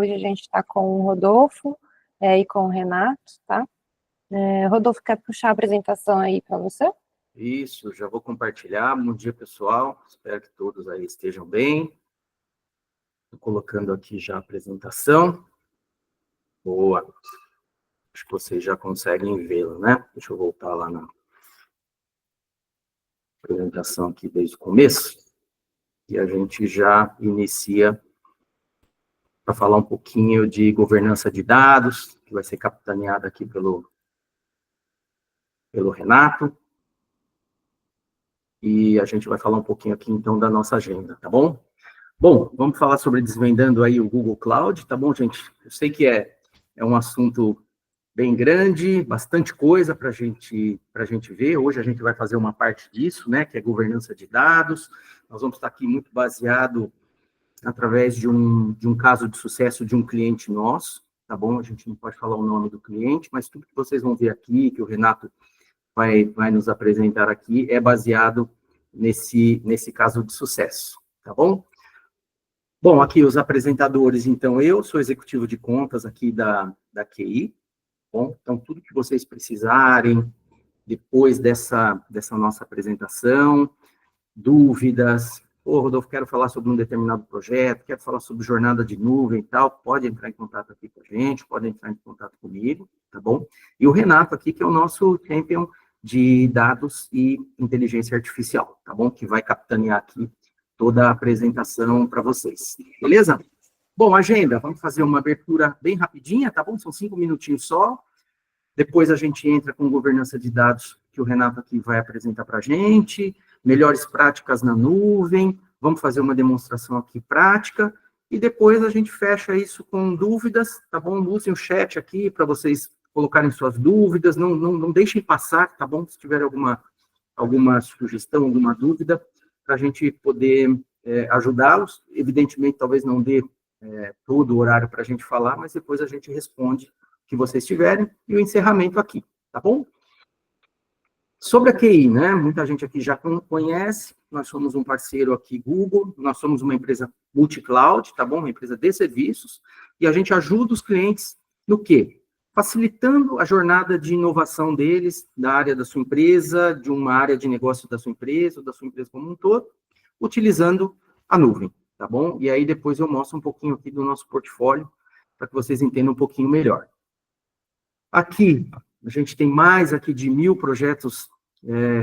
Hoje a gente está com o Rodolfo e com o Renato, tá? Rodolfo, quer puxar a apresentação aí para você? Isso, já vou compartilhar. Bom dia, pessoal. Espero que todos aí estejam bem. Estou colocando aqui já a apresentação. Boa. Acho que vocês já conseguem vê-la, né? Deixa eu voltar lá na apresentação aqui desde o começo. E a gente já inicia para falar um pouquinho de governança de dados, que vai ser capitaneada aqui pelo Renato. E a gente vai falar um pouquinho aqui, então, da nossa agenda, tá bom? Bom, vamos falar sobre desvendando aí o Google Cloud, tá bom, gente? Eu sei que é um assunto bem grande, bastante coisa para a gente ver. Hoje a gente vai fazer uma parte disso, né, que é governança de dados. Nós vamos estar aqui muito baseado através de um caso de sucesso de um cliente nosso, tá bom? A gente não pode falar o nome do cliente, mas tudo que vocês vão ver aqui, que o Renato vai nos apresentar aqui, é baseado nesse caso de sucesso, tá bom? Bom, aqui os apresentadores, então, eu sou executivo de contas aqui da QI, bom? Então, tudo que vocês precisarem, depois dessa nossa apresentação, dúvidas, Rodolfo, quero falar sobre um determinado projeto, quero falar sobre jornada de nuvem e tal, pode entrar em contato aqui com a gente, pode entrar em contato comigo, tá bom? E o Renato aqui, que é o nosso champion de dados e inteligência artificial, tá bom? Que vai capitanear aqui toda a apresentação para vocês, beleza? Bom, agenda, vamos fazer uma abertura bem rapidinha, tá bom? São 5 minutinhos só. Depois a gente entra com governança de dados, que o Renato aqui vai apresentar para a gente, melhores práticas na nuvem, vamos fazer uma demonstração aqui prática, e depois a gente fecha isso com dúvidas, tá bom? Usem o chat aqui para vocês colocarem suas dúvidas, não deixem passar, tá bom? Se tiver alguma sugestão, alguma dúvida, para a gente poder ajudá-los. Evidentemente, talvez não dê todo o horário para a gente falar, mas depois a gente responde o que vocês tiverem, e o encerramento aqui, tá bom? Sobre a QI, né? Muita gente aqui já conhece, nós somos um parceiro aqui, Google, nós somos uma empresa multi-cloud, tá bom? Uma empresa de serviços, e a gente ajuda os clientes no quê? Facilitando a jornada de inovação deles, da área da sua empresa, de uma área de negócio da sua empresa, ou da sua empresa como um todo, utilizando a nuvem, tá bom? E aí depois eu mostro um pouquinho aqui do nosso portfólio, para que vocês entendam um pouquinho melhor. Aqui, a gente tem mais aqui de 1.000 projetos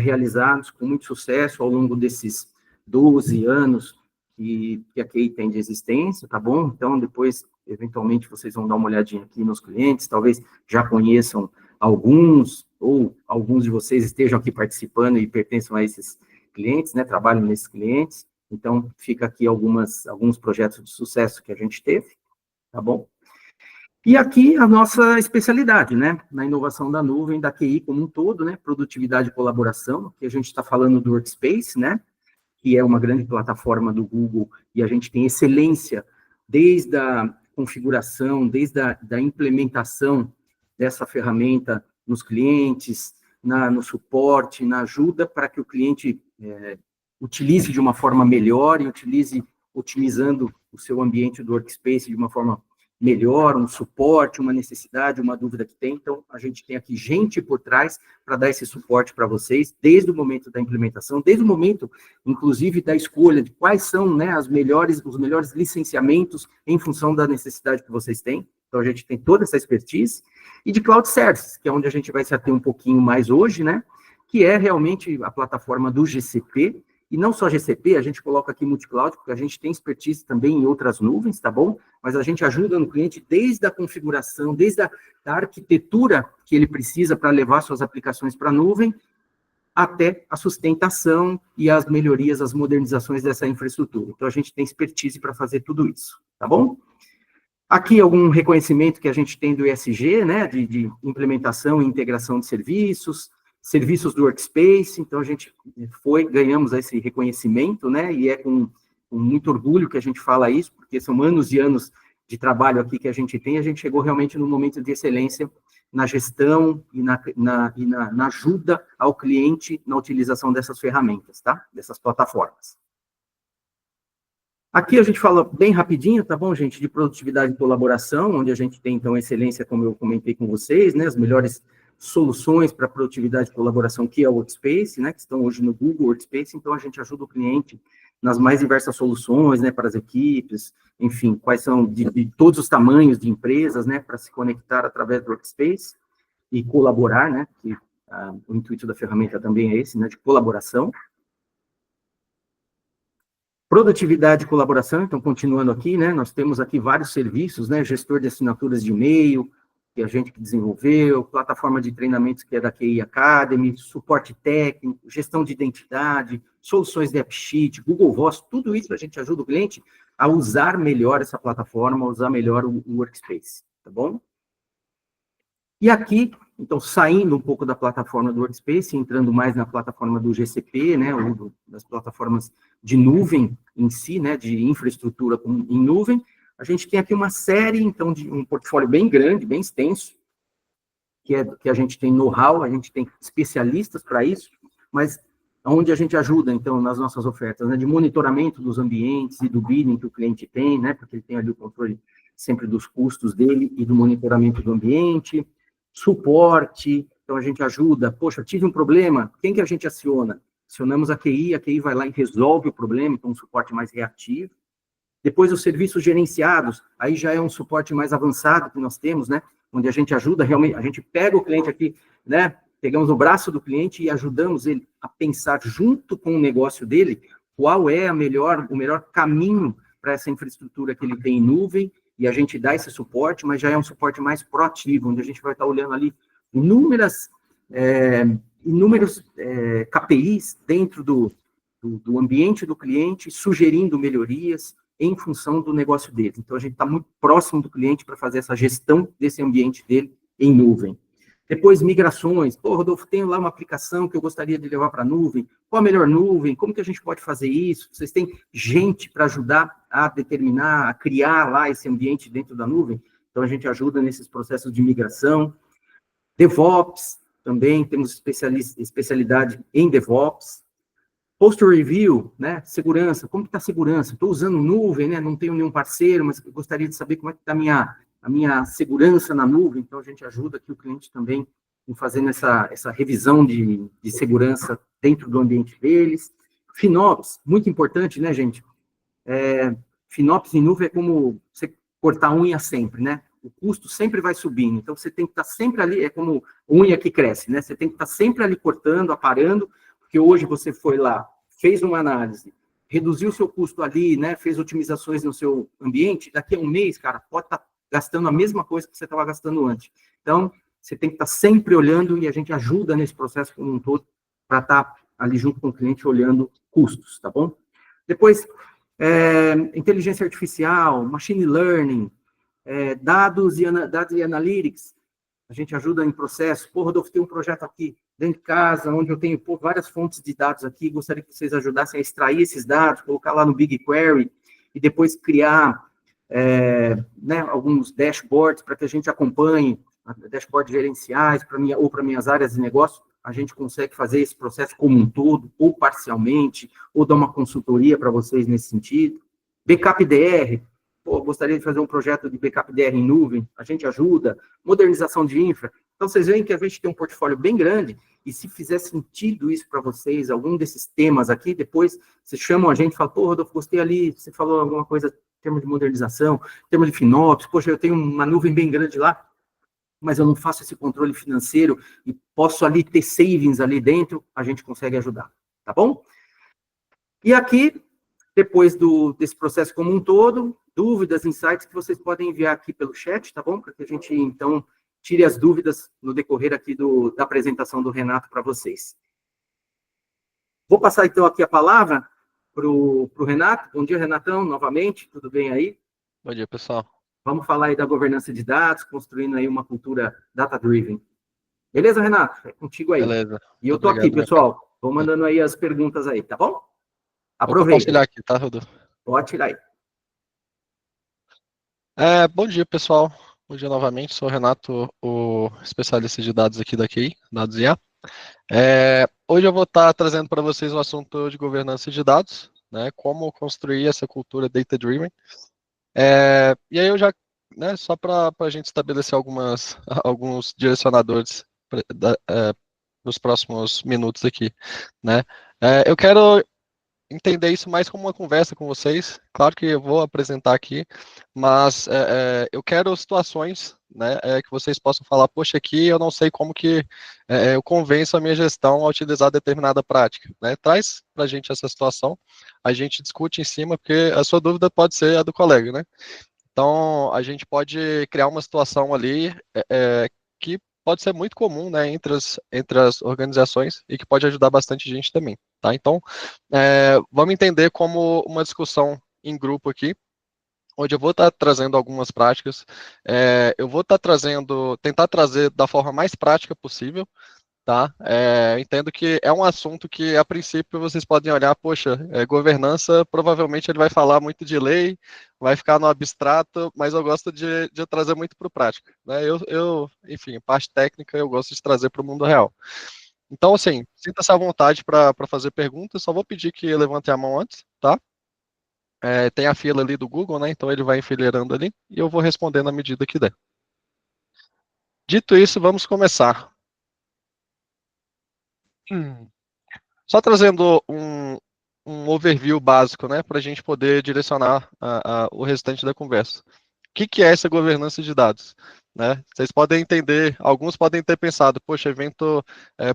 realizados com muito sucesso ao longo desses 12 anos que a QI tem de existência, tá bom? Então, depois, eventualmente, vocês vão dar uma olhadinha aqui nos clientes, talvez já conheçam alguns, ou alguns de vocês estejam aqui participando e pertençam a esses clientes, né? Trabalham nesses clientes. Então, fica aqui alguns projetos de sucesso que a gente teve, tá bom? E aqui a nossa especialidade, né, na inovação da nuvem, da QI como um todo, né, produtividade e colaboração, que a gente está falando do Workspace, né, que é uma grande plataforma do Google, e a gente tem excelência desde a configuração, desde a implementação dessa ferramenta nos clientes, no suporte, na ajuda para que o cliente utilize de uma forma melhor e utilize otimizando o seu ambiente do Workspace de uma forma melhor, um suporte, uma necessidade, uma dúvida que tem. Então, a gente tem aqui gente por trás para dar esse suporte para vocês, desde o momento da implementação, desde o momento, inclusive, da escolha de quais são, né, os melhores licenciamentos em função da necessidade que vocês têm. Então, a gente tem toda essa expertise. E de Cloud Services, que é onde a gente vai se ater um pouquinho mais hoje, né, que é realmente a plataforma do GCP, e não só GCP, a gente coloca aqui multi-cloud, porque a gente tem expertise também em outras nuvens, tá bom? Mas a gente ajuda no cliente desde a configuração, desde a arquitetura que ele precisa para levar suas aplicações para a nuvem, até a sustentação e as melhorias, as modernizações dessa infraestrutura. Então, a gente tem expertise para fazer tudo isso, tá bom? Aqui, algum reconhecimento que a gente tem do ESG, né, de implementação e integração de serviços do Workspace, então a gente ganhamos esse reconhecimento, né, e é com muito orgulho que a gente fala isso, porque são anos e anos de trabalho aqui que a gente tem, a gente chegou realmente num momento de excelência na gestão e na ajuda ao cliente na utilização dessas ferramentas, tá, dessas plataformas. Aqui a gente fala bem rapidinho, tá bom, gente, de produtividade e colaboração, onde a gente tem, então, excelência, como eu comentei com vocês, né, as melhores soluções para produtividade e colaboração, que é o Workspace, né, que estão hoje no Google Workspace, então a gente ajuda o cliente nas mais diversas soluções, né, para as equipes, enfim, quais são de todos os tamanhos de empresas, né, para se conectar através do Workspace e colaborar, né, que o intuito da ferramenta também é esse, né, de colaboração. Produtividade e colaboração, então, continuando aqui, né, nós temos aqui vários serviços, né, gestor de assinaturas de e-mail, que é a gente que desenvolveu, plataforma de treinamentos que é da QI Academy, suporte técnico, gestão de identidade, soluções de AppSheet, Google Voice, tudo isso a gente ajuda o cliente a usar melhor essa plataforma, a usar melhor o Workspace, tá bom? E aqui, então, saindo um pouco da plataforma do Workspace, entrando mais na plataforma do GCP, né, ou das plataformas de nuvem em si, né, de infraestrutura em nuvem, a gente tem aqui uma série, então, de um portfólio bem grande, bem extenso, que a gente tem know-how, a gente tem especialistas para isso, mas onde a gente ajuda, então, nas nossas ofertas, né, de monitoramento dos ambientes e do billing que o cliente tem, né, porque ele tem ali o controle sempre dos custos dele e do monitoramento do ambiente, suporte, então a gente ajuda, poxa, tive um problema, quem que a gente aciona? Acionamos a QI vai lá e resolve o problema, então um suporte mais reativo. Depois os serviços gerenciados, aí já é um suporte mais avançado que nós temos, né, onde a gente ajuda realmente, a gente pega o cliente aqui, né, pegamos o braço do cliente e ajudamos ele a pensar junto com o negócio dele, qual é o melhor caminho para essa infraestrutura que ele tem em nuvem, e a gente dá esse suporte, mas já é um suporte mais proativo, onde a gente vai estar olhando ali inúmeros KPIs dentro do ambiente do cliente, sugerindo melhorias em função do negócio dele. Então, a gente está muito próximo do cliente para fazer essa gestão desse ambiente dele em nuvem. Depois, migrações. Pô, Rodolfo, tenho lá uma aplicação que eu gostaria de levar para a nuvem. Qual a melhor nuvem? Como que a gente pode fazer isso? Vocês têm gente para ajudar a determinar, a criar lá esse ambiente dentro da nuvem? Então, a gente ajuda nesses processos de migração. DevOps, também temos especialidade em DevOps. Post-review, né, segurança, como que está a segurança? Estou usando nuvem, né, não tenho nenhum parceiro, mas gostaria de saber como é que está a minha segurança na nuvem, então a gente ajuda aqui o cliente também em fazendo essa revisão de segurança dentro do ambiente deles. FinOps, muito importante, né, gente? FinOps em nuvem é como você cortar unha sempre, né? O custo sempre vai subindo, então você tem que estar sempre ali, é como unha que cresce, né? Você tem que estar sempre ali cortando, aparando, porque hoje você foi lá, fez uma análise, reduziu o seu custo ali, né, fez otimizações no seu ambiente, daqui a um mês, cara, pode estar gastando a mesma coisa que você estava gastando antes. Então, você tem que estar sempre olhando e a gente ajuda nesse processo como um todo para estar ali junto com o cliente olhando custos, tá bom? Depois, inteligência artificial, machine learning, dados e analytics, a gente ajuda em processo. Pô, Rodolfo, tem um projeto aqui dentro de casa, onde eu tenho várias fontes de dados aqui, gostaria que vocês ajudassem a extrair esses dados, colocar lá no BigQuery, e depois criar né, alguns dashboards para que a gente acompanhe, dashboards gerenciais para minhas áreas de negócio, a gente consegue fazer esse processo como um todo, ou parcialmente, ou dar uma consultoria para vocês nesse sentido. Backup DR, pô, gostaria de fazer um projeto de backup DR em nuvem, a gente ajuda. Modernização de infra. Então, vocês veem que a gente tem um portfólio bem grande, e se fizer sentido isso para vocês, algum desses temas aqui, depois vocês chamam a gente e falam, pô, Rodolfo, gostei ali, você falou alguma coisa em termos de modernização, em termos de FinOps, poxa, eu tenho uma nuvem bem grande lá, mas eu não faço esse controle financeiro e posso ali ter savings ali dentro, a gente consegue ajudar, tá bom? E aqui, depois desse processo como um todo, dúvidas, insights que vocês podem enviar aqui pelo chat, tá bom? Para que a gente, então, tire as dúvidas no decorrer aqui da apresentação do Renato para vocês. Vou passar, então, aqui a palavra para o Renato. Bom dia, Renatão, novamente, tudo bem aí? Bom dia, pessoal. Vamos falar aí da governança de dados, construindo aí uma cultura data-driven. Beleza, Renato? É contigo aí. Beleza. E eu tô aqui, pessoal. Vou mandando aí as perguntas aí, tá bom? Aproveita. Vou compartilhar aqui, tá, Rodolfo? Pode tirar aí. Bom dia, pessoal. Bom dia novamente. Sou o Renato, o especialista de dados aqui da QI, dados IA. Hoje eu vou estar trazendo para vocês o assunto de governança de dados, né, como construir essa cultura data-driven. E aí eu já, né, só para a gente estabelecer alguns direcionadores nos próximos minutos aqui, né. Eu quero entender isso mais como uma conversa com vocês. Claro que eu vou apresentar aqui, mas eu quero situações, né, que vocês possam falar, poxa, aqui eu não sei como que eu convenço a minha gestão a utilizar determinada prática, né? Traz para a gente essa situação, a gente discute em cima, porque a sua dúvida pode ser a do colega, né? Então, a gente pode criar uma situação ali que pode ser muito comum, né, entre as organizações e que pode ajudar bastante gente também, tá? Então, vamos entender como uma discussão em grupo aqui, onde eu vou estar trazendo algumas práticas, eu vou estar tentar trazer da forma mais prática possível, tá? Entendo que é um assunto que, a princípio, vocês podem olhar, poxa, governança, provavelmente ele vai falar muito de lei, vai ficar no abstrato, mas eu gosto de trazer muito para o prático, né? Enfim, parte técnica eu gosto de trazer para o mundo real. Então, assim, sinta-se à vontade para fazer perguntas, só vou pedir que levante a mão antes, tá? Tem a fila ali do Google, né? Então ele vai enfileirando ali e eu vou respondendo à medida que der. Dito isso, vamos começar. Só trazendo um overview básico, né, para a gente poder direcionar o restante da conversa. O que é essa governança de dados? Né? Vocês podem entender, alguns podem ter pensado, poxa, evento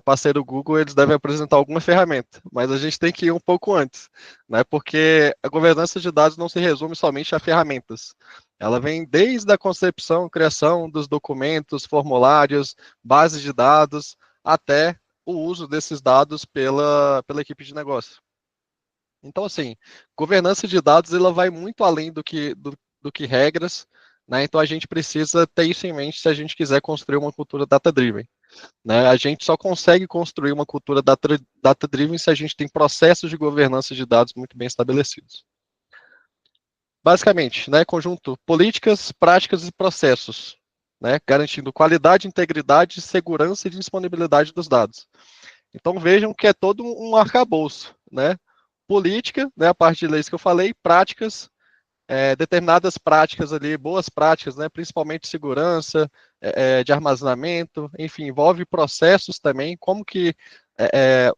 parceiro Google, eles devem apresentar alguma ferramenta, mas a gente tem que ir um pouco antes, né? Porque a governança de dados não se resume somente a ferramentas. Ela vem desde a concepção, criação dos documentos, formulários, bases de dados, até o uso desses dados pela equipe de negócio. Então, assim, governança de dados ela vai muito além do que regras, né? Então a gente precisa ter isso em mente se a gente quiser construir uma cultura data-driven. Né? A gente só consegue construir uma cultura data-driven se a gente tem processos de governança de dados muito bem estabelecidos. Basicamente, né, conjunto políticas, práticas e processos, né, garantindo qualidade, integridade, segurança e disponibilidade dos dados. Então vejam que é todo um arcabouço, né? Política, né, a parte de leis que eu falei, práticas, determinadas práticas ali, boas práticas, né, principalmente segurança, de armazenamento, enfim, envolve processos também, como que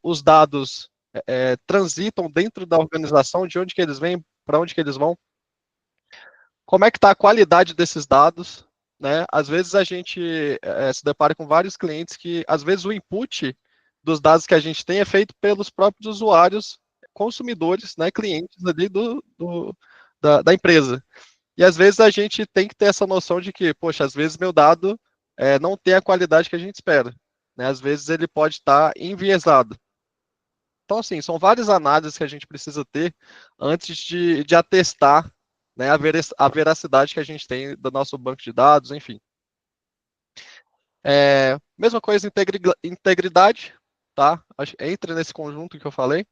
os dados transitam dentro da organização, de onde que eles vêm, para onde que eles vão, como é que está a qualidade desses dados, né? Às vezes a gente se depara com vários clientes que, às vezes, o input dos dados que a gente tem é feito pelos próprios usuários, consumidores, né, clientes ali da empresa. E às vezes a gente tem que ter essa noção de que, poxa, às vezes meu dado não tem a qualidade que a gente espera. Né? Às vezes ele pode estar enviesado. Então, assim, são várias análises que a gente precisa ter antes de atestar, né, a veracidade que a gente tem do nosso banco de dados, enfim. Mesma coisa, integridade, tá? Entra nesse conjunto que eu falei.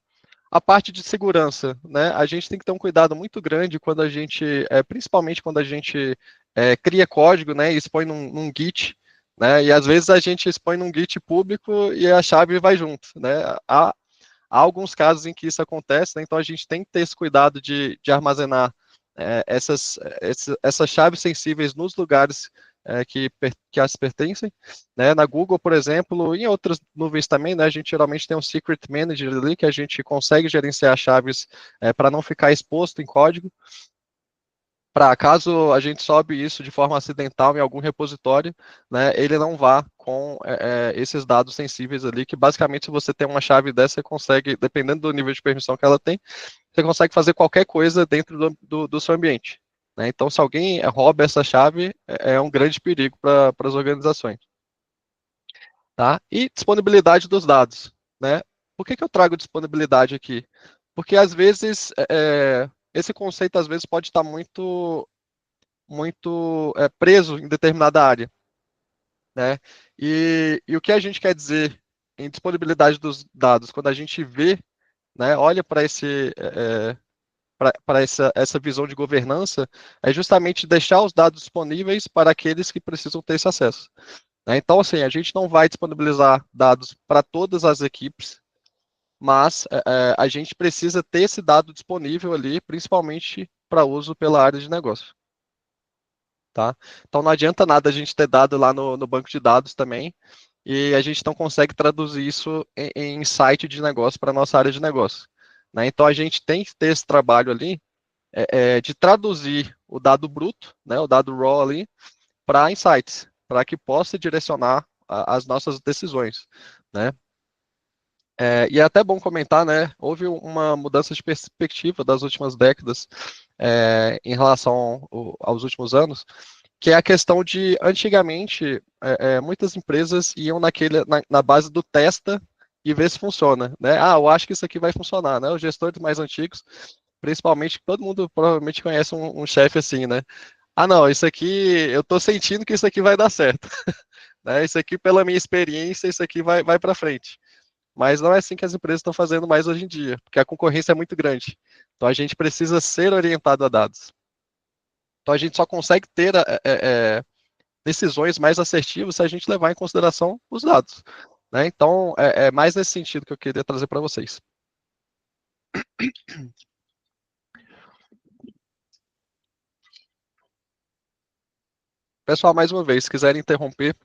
A parte de segurança, né? A gente tem que ter um cuidado muito grande quando a gente, principalmente quando a gente cria código, né? E expõe num Git, né? E às vezes a gente expõe num Git público e a chave vai junto, né? Há alguns casos em que isso acontece, né? Então a gente tem que ter esse cuidado de armazenar essas chaves sensíveis nos lugares que as pertencem, né? Na Google, por exemplo, em outras nuvens também, né? A gente geralmente tem um secret manager ali que a gente consegue gerenciar chaves para não ficar exposto em código. Para caso a gente sobe isso de forma acidental em algum repositório, né, ele não vá com esses dados sensíveis ali, que basicamente se você tem uma chave dessa, você consegue, dependendo do nível de permissão que ela tem, você consegue fazer qualquer coisa dentro do seu ambiente. Né? Então, se alguém rouba essa chave, é um grande perigo para as organizações. Tá? E disponibilidade dos dados. Né? Por que eu trago disponibilidade aqui? Porque, às vezes, esse conceito, às vezes, pode estar muito preso em determinada área. Né? E o que a gente quer dizer em disponibilidade dos dados, quando a gente vê, né, olha para essa visão de governança, é justamente deixar os dados disponíveis para aqueles que precisam ter esse acesso. Né? Então, assim, a gente não vai disponibilizar dados para todas as equipes, mas a gente precisa ter esse dado disponível ali, principalmente para uso pela área de negócio. Tá? Então não adianta nada a gente ter dado lá no banco de dados também, e a gente não consegue traduzir isso em insight de negócio para a nossa área de negócio. Né? Então a gente tem que ter esse trabalho ali de traduzir o dado bruto, né, o dado raw ali, para insights, para que possa direcionar as nossas decisões. Né? E é até bom comentar, né? Houve uma mudança de perspectiva das últimas décadas em relação aos últimos anos, que é a questão de, antigamente, muitas empresas iam na base do testa e ver se funciona, né? Ah, eu acho que isso aqui vai funcionar, né? Os gestores mais antigos, principalmente, todo mundo provavelmente conhece um chefe assim, né? Ah, não, isso aqui, eu tô sentindo que isso aqui vai dar certo, né? Isso aqui, pela minha experiência, isso aqui vai para frente. Mas não é assim que as empresas estão fazendo mais hoje em dia, porque a concorrência é muito grande. Então a gente precisa ser orientado a dados. Então a gente só consegue ter decisões mais assertivas se a gente levar em consideração os dados. Né? Então é mais nesse sentido que eu queria trazer para vocês. Pessoal, mais uma vez, se quiserem interromper,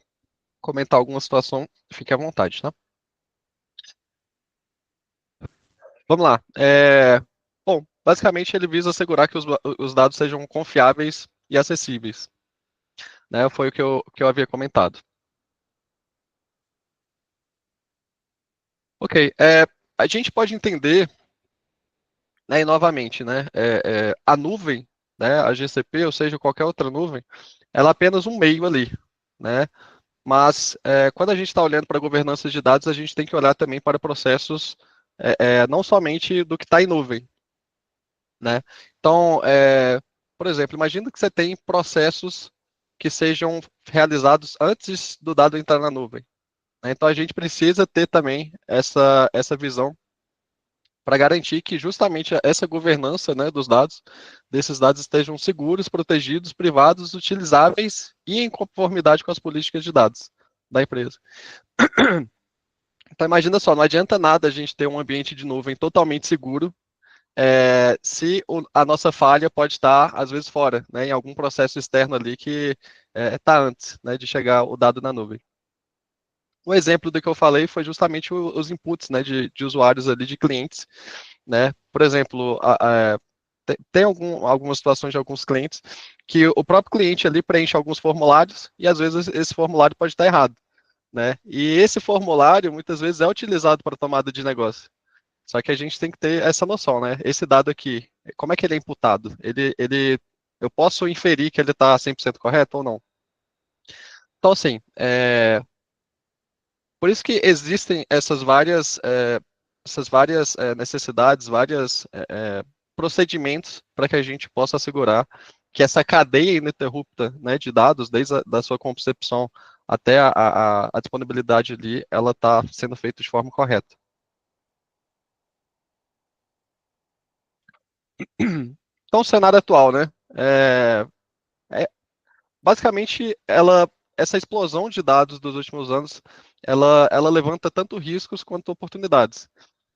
comentar alguma situação, fique à vontade, tá? Vamos lá. Bom, basicamente ele visa assegurar que os dados sejam confiáveis e acessíveis. Né? Foi o que eu havia comentado. Ok, a gente pode entender, né, e novamente, né, a nuvem, né, a GCP, ou seja, qualquer outra nuvem, ela é apenas um meio ali, né, mas quando a gente está olhando para a governança de dados, a gente tem que olhar também para processos, não somente do que está em nuvem, né, então, por exemplo, imagina que você tem processos que sejam realizados antes do dado entrar na nuvem, né, então a gente precisa ter também essa visão para garantir que justamente essa governança, né, dos dados, desses dados estejam seguros, protegidos, privados, utilizáveis e em conformidade com as políticas de dados da empresa. Então imagina só, não adianta nada a gente ter um ambiente de nuvem totalmente seguro se a nossa falha pode estar, às vezes, fora, né, em algum processo externo ali que está antes, né, de chegar o dado na nuvem. Um exemplo do que eu falei foi justamente os inputs, né, de usuários ali, de clientes, né? Por exemplo, tem algumas situações de alguns clientes que o próprio cliente ali preenche alguns formulários e às vezes esse formulário pode estar errado, né? E esse formulário muitas vezes é utilizado para tomada de negócio. Só que a gente tem que ter essa noção, né? Esse dado aqui, como é que ele é imputado? Eu posso inferir que ele está 100% correto ou não? Então, assim, por isso que existem essas várias necessidades, vários procedimentos para que a gente possa assegurar que essa cadeia ininterrupta, né, de dados, desde da sua concepção até a disponibilidade ali, ela está sendo feita de forma correta. Então, o cenário atual, né? Basicamente, essa explosão de dados dos últimos anos, ela levanta tanto riscos quanto oportunidades.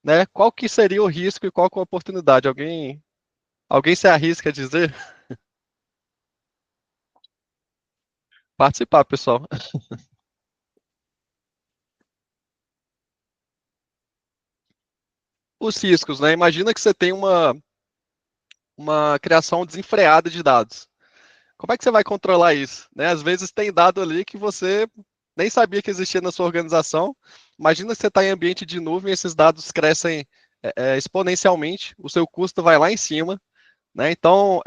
Né? Qual que seria o risco e qual que é a oportunidade? Alguém se arrisca a dizer? Participar, pessoal. Os riscos, né? Imagina que você tem uma criação desenfreada de dados. Como é que você vai controlar isso? Né? Às vezes tem dado ali que você nem sabia que existia na sua organização. Imagina que você está em ambiente de nuvem, esses dados crescem exponencialmente, o seu custo vai lá em cima. Né? Então,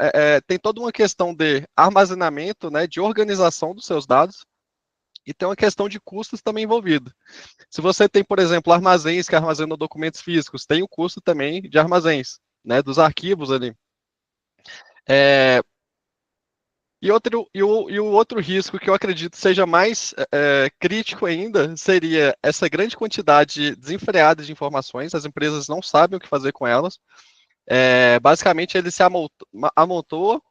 tem toda uma questão de armazenamento, né, de organização dos seus dados, e tem uma questão de custos também envolvido. Se você tem, por exemplo, armazéns que armazenam documentos físicos, tem o custo também de armazéns, né, dos arquivos ali. E o outro risco que eu acredito seja mais crítico ainda seria essa grande quantidade desenfreada de informações, as empresas não sabem o que fazer com elas. Basicamente, ele se amontoa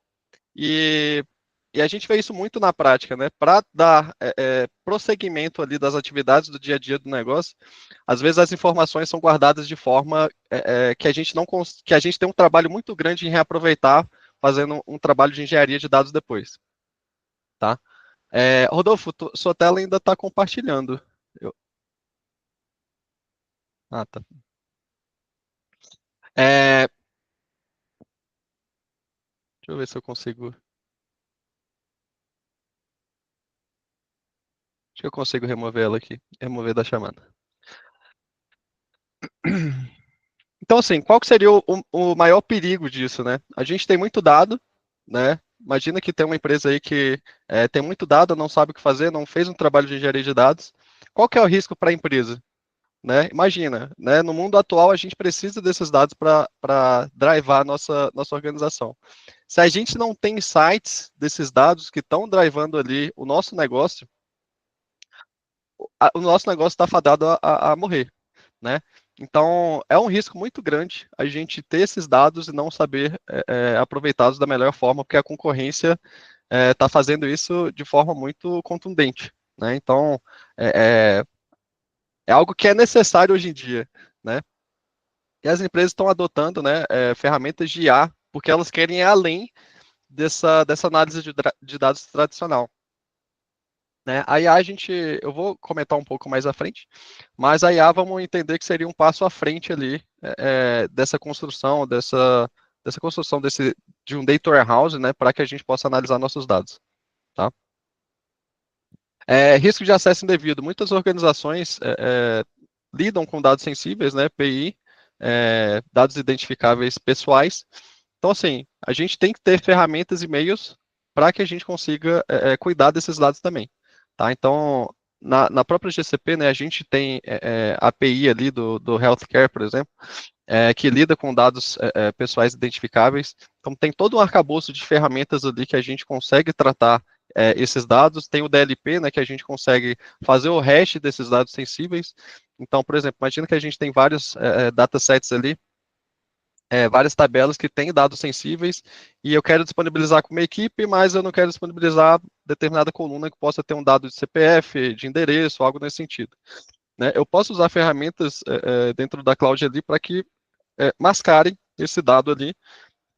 e E a gente vê isso muito na prática, né? Para dar prosseguimento ali das atividades do dia a dia do negócio, às vezes as informações são guardadas de forma que a gente não que a gente tem um trabalho muito grande em reaproveitar, fazendo um trabalho de engenharia de dados depois, tá? Rodolfo, sua tela ainda está compartilhando. Ah, tá. Deixa eu ver se eu consigo. Acho que eu consigo remover ela aqui. Remover da chamada. Então, assim, qual que seria o maior perigo disso, né? A gente tem muito dado, né? Imagina que tem uma empresa aí que tem muito dado, não sabe o que fazer, não fez um trabalho de engenharia de dados. Qual que é o risco para a empresa? Né? Imagina, né? No mundo atual, a gente precisa desses dados para drivar a nossa organização. Se a gente não tem insights desses dados que estão drivando ali o nosso negócio, o nosso negócio está fadado a morrer, né? Então, é um risco muito grande a gente ter esses dados e não saber aproveitá-los da melhor forma, porque a concorrência está fazendo isso de forma muito contundente, né? Então, é algo que é necessário hoje em dia, né? E as empresas estão adotando, né, ferramentas de IA, porque elas querem ir além dessa análise de dados tradicional. Né? A IA eu vou comentar um pouco mais à frente, mas a IA vamos entender que seria um passo à frente ali dessa construção, dessa construção de um data warehouse, né, para que a gente possa analisar nossos dados. Tá? Risco de acesso indevido. Muitas organizações lidam com dados sensíveis, né, PI, dados identificáveis pessoais. Então, assim, a gente tem que ter ferramentas e meios para que a gente consiga cuidar desses dados também. Tá? Então, na própria GCP, né, a gente tem a API ali do Healthcare, por exemplo, que lida com dados pessoais identificáveis. Então, tem todo um arcabouço de ferramentas ali que a gente consegue tratar esses dados. Tem o DLP, né, que a gente consegue fazer o hash desses dados sensíveis. Então, por exemplo, imagina que a gente tem vários datasets ali, várias tabelas que têm dados sensíveis, e eu quero disponibilizar com uma equipe, mas eu não quero disponibilizar determinada coluna que possa ter um dado de CPF, de endereço, algo nesse sentido. Né? Eu posso usar ferramentas dentro da cloud ali para que mascarem esse dado ali.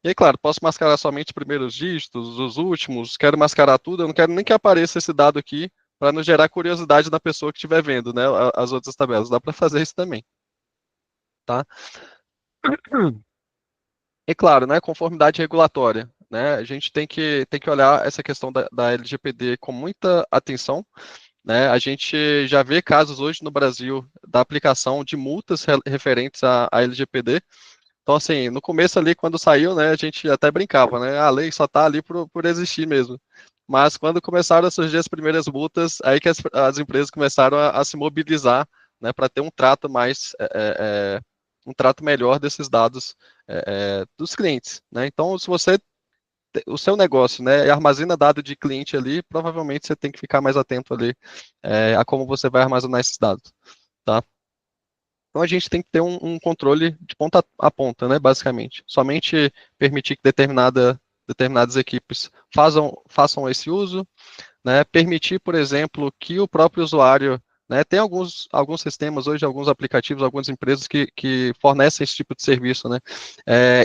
E aí, claro, posso mascarar somente os primeiros dígitos, os últimos, quero mascarar tudo, eu não quero nem que apareça esse dado aqui para não gerar curiosidade da pessoa que estiver vendo, né, as outras tabelas. Dá para fazer isso também. Tá? E claro, né, conformidade regulatória. Né, a gente tem que olhar essa questão da LGPD com muita atenção. Né, a gente já vê casos hoje no Brasil da aplicação de multas referentes à LGPD. Então, assim, no começo ali, quando saiu, né, a gente até brincava, né, a lei só está ali por existir mesmo. Mas quando começaram a surgir as primeiras multas, aí que as empresas começaram a se mobilizar, né, para ter um trato um trato melhor desses dados dos clientes, né? Então, se você o seu negócio, né, armazena dado de cliente ali, provavelmente você tem que ficar mais atento ali a como você vai armazenar esses dados, tá? Então a gente tem que ter um controle de ponta a ponta, né, basicamente. Somente permitir que determinadas equipes façam esse uso, né, permitir, por exemplo, que o próprio usuário, né, tem alguns sistemas hoje, alguns aplicativos, algumas empresas que fornecem esse tipo de serviço, né,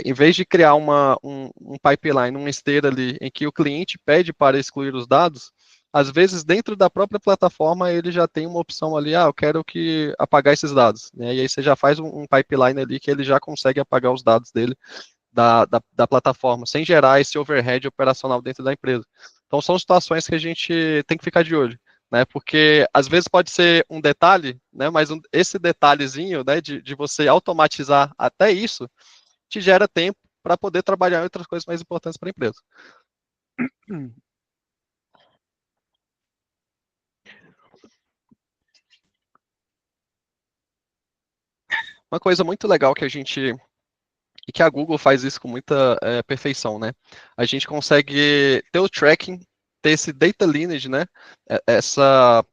em vez de criar um pipeline, uma esteira ali, em que o cliente pede para excluir os dados, às vezes dentro da própria plataforma ele já tem uma opção ali, eu quero apagar esses dados, né, e aí você já faz um pipeline ali que ele já consegue apagar os dados dele da plataforma, sem gerar esse overhead operacional dentro da empresa. Então, são situações que a gente tem que ficar de olho, né? Porque às vezes pode ser um detalhe, né? Mas esse detalhezinho, né, de você automatizar até isso, te gera tempo para poder trabalhar em outras coisas mais importantes para a empresa. Uma coisa muito legal e que a Google faz isso com muita perfeição, né? A gente consegue ter o tracking, ter esse data lineage, né? Essa,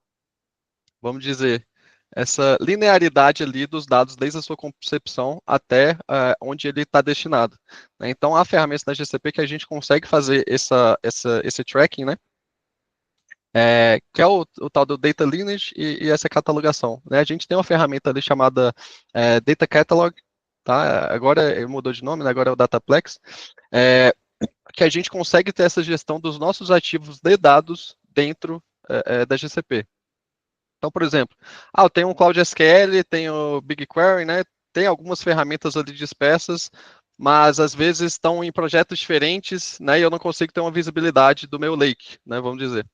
vamos dizer, essa linearidade ali dos dados desde a sua concepção até onde ele está destinado. Né? Então, há ferramentas da GCP que a gente consegue fazer esse tracking, né? Que é o tal do Data Lineage e essa catalogação. Né? A gente tem uma ferramenta ali chamada Data Catalog, tá? Agora mudou de nome, né? Agora é o Dataplex, que a gente consegue ter essa gestão dos nossos ativos de dados dentro da GCP. Então, por exemplo, eu tenho um Cloud SQL, tenho BigQuery, né? Tem algumas ferramentas ali dispersas, mas às vezes estão em projetos diferentes, né? E eu não consigo ter uma visibilidade do meu lake, né? Vamos dizer.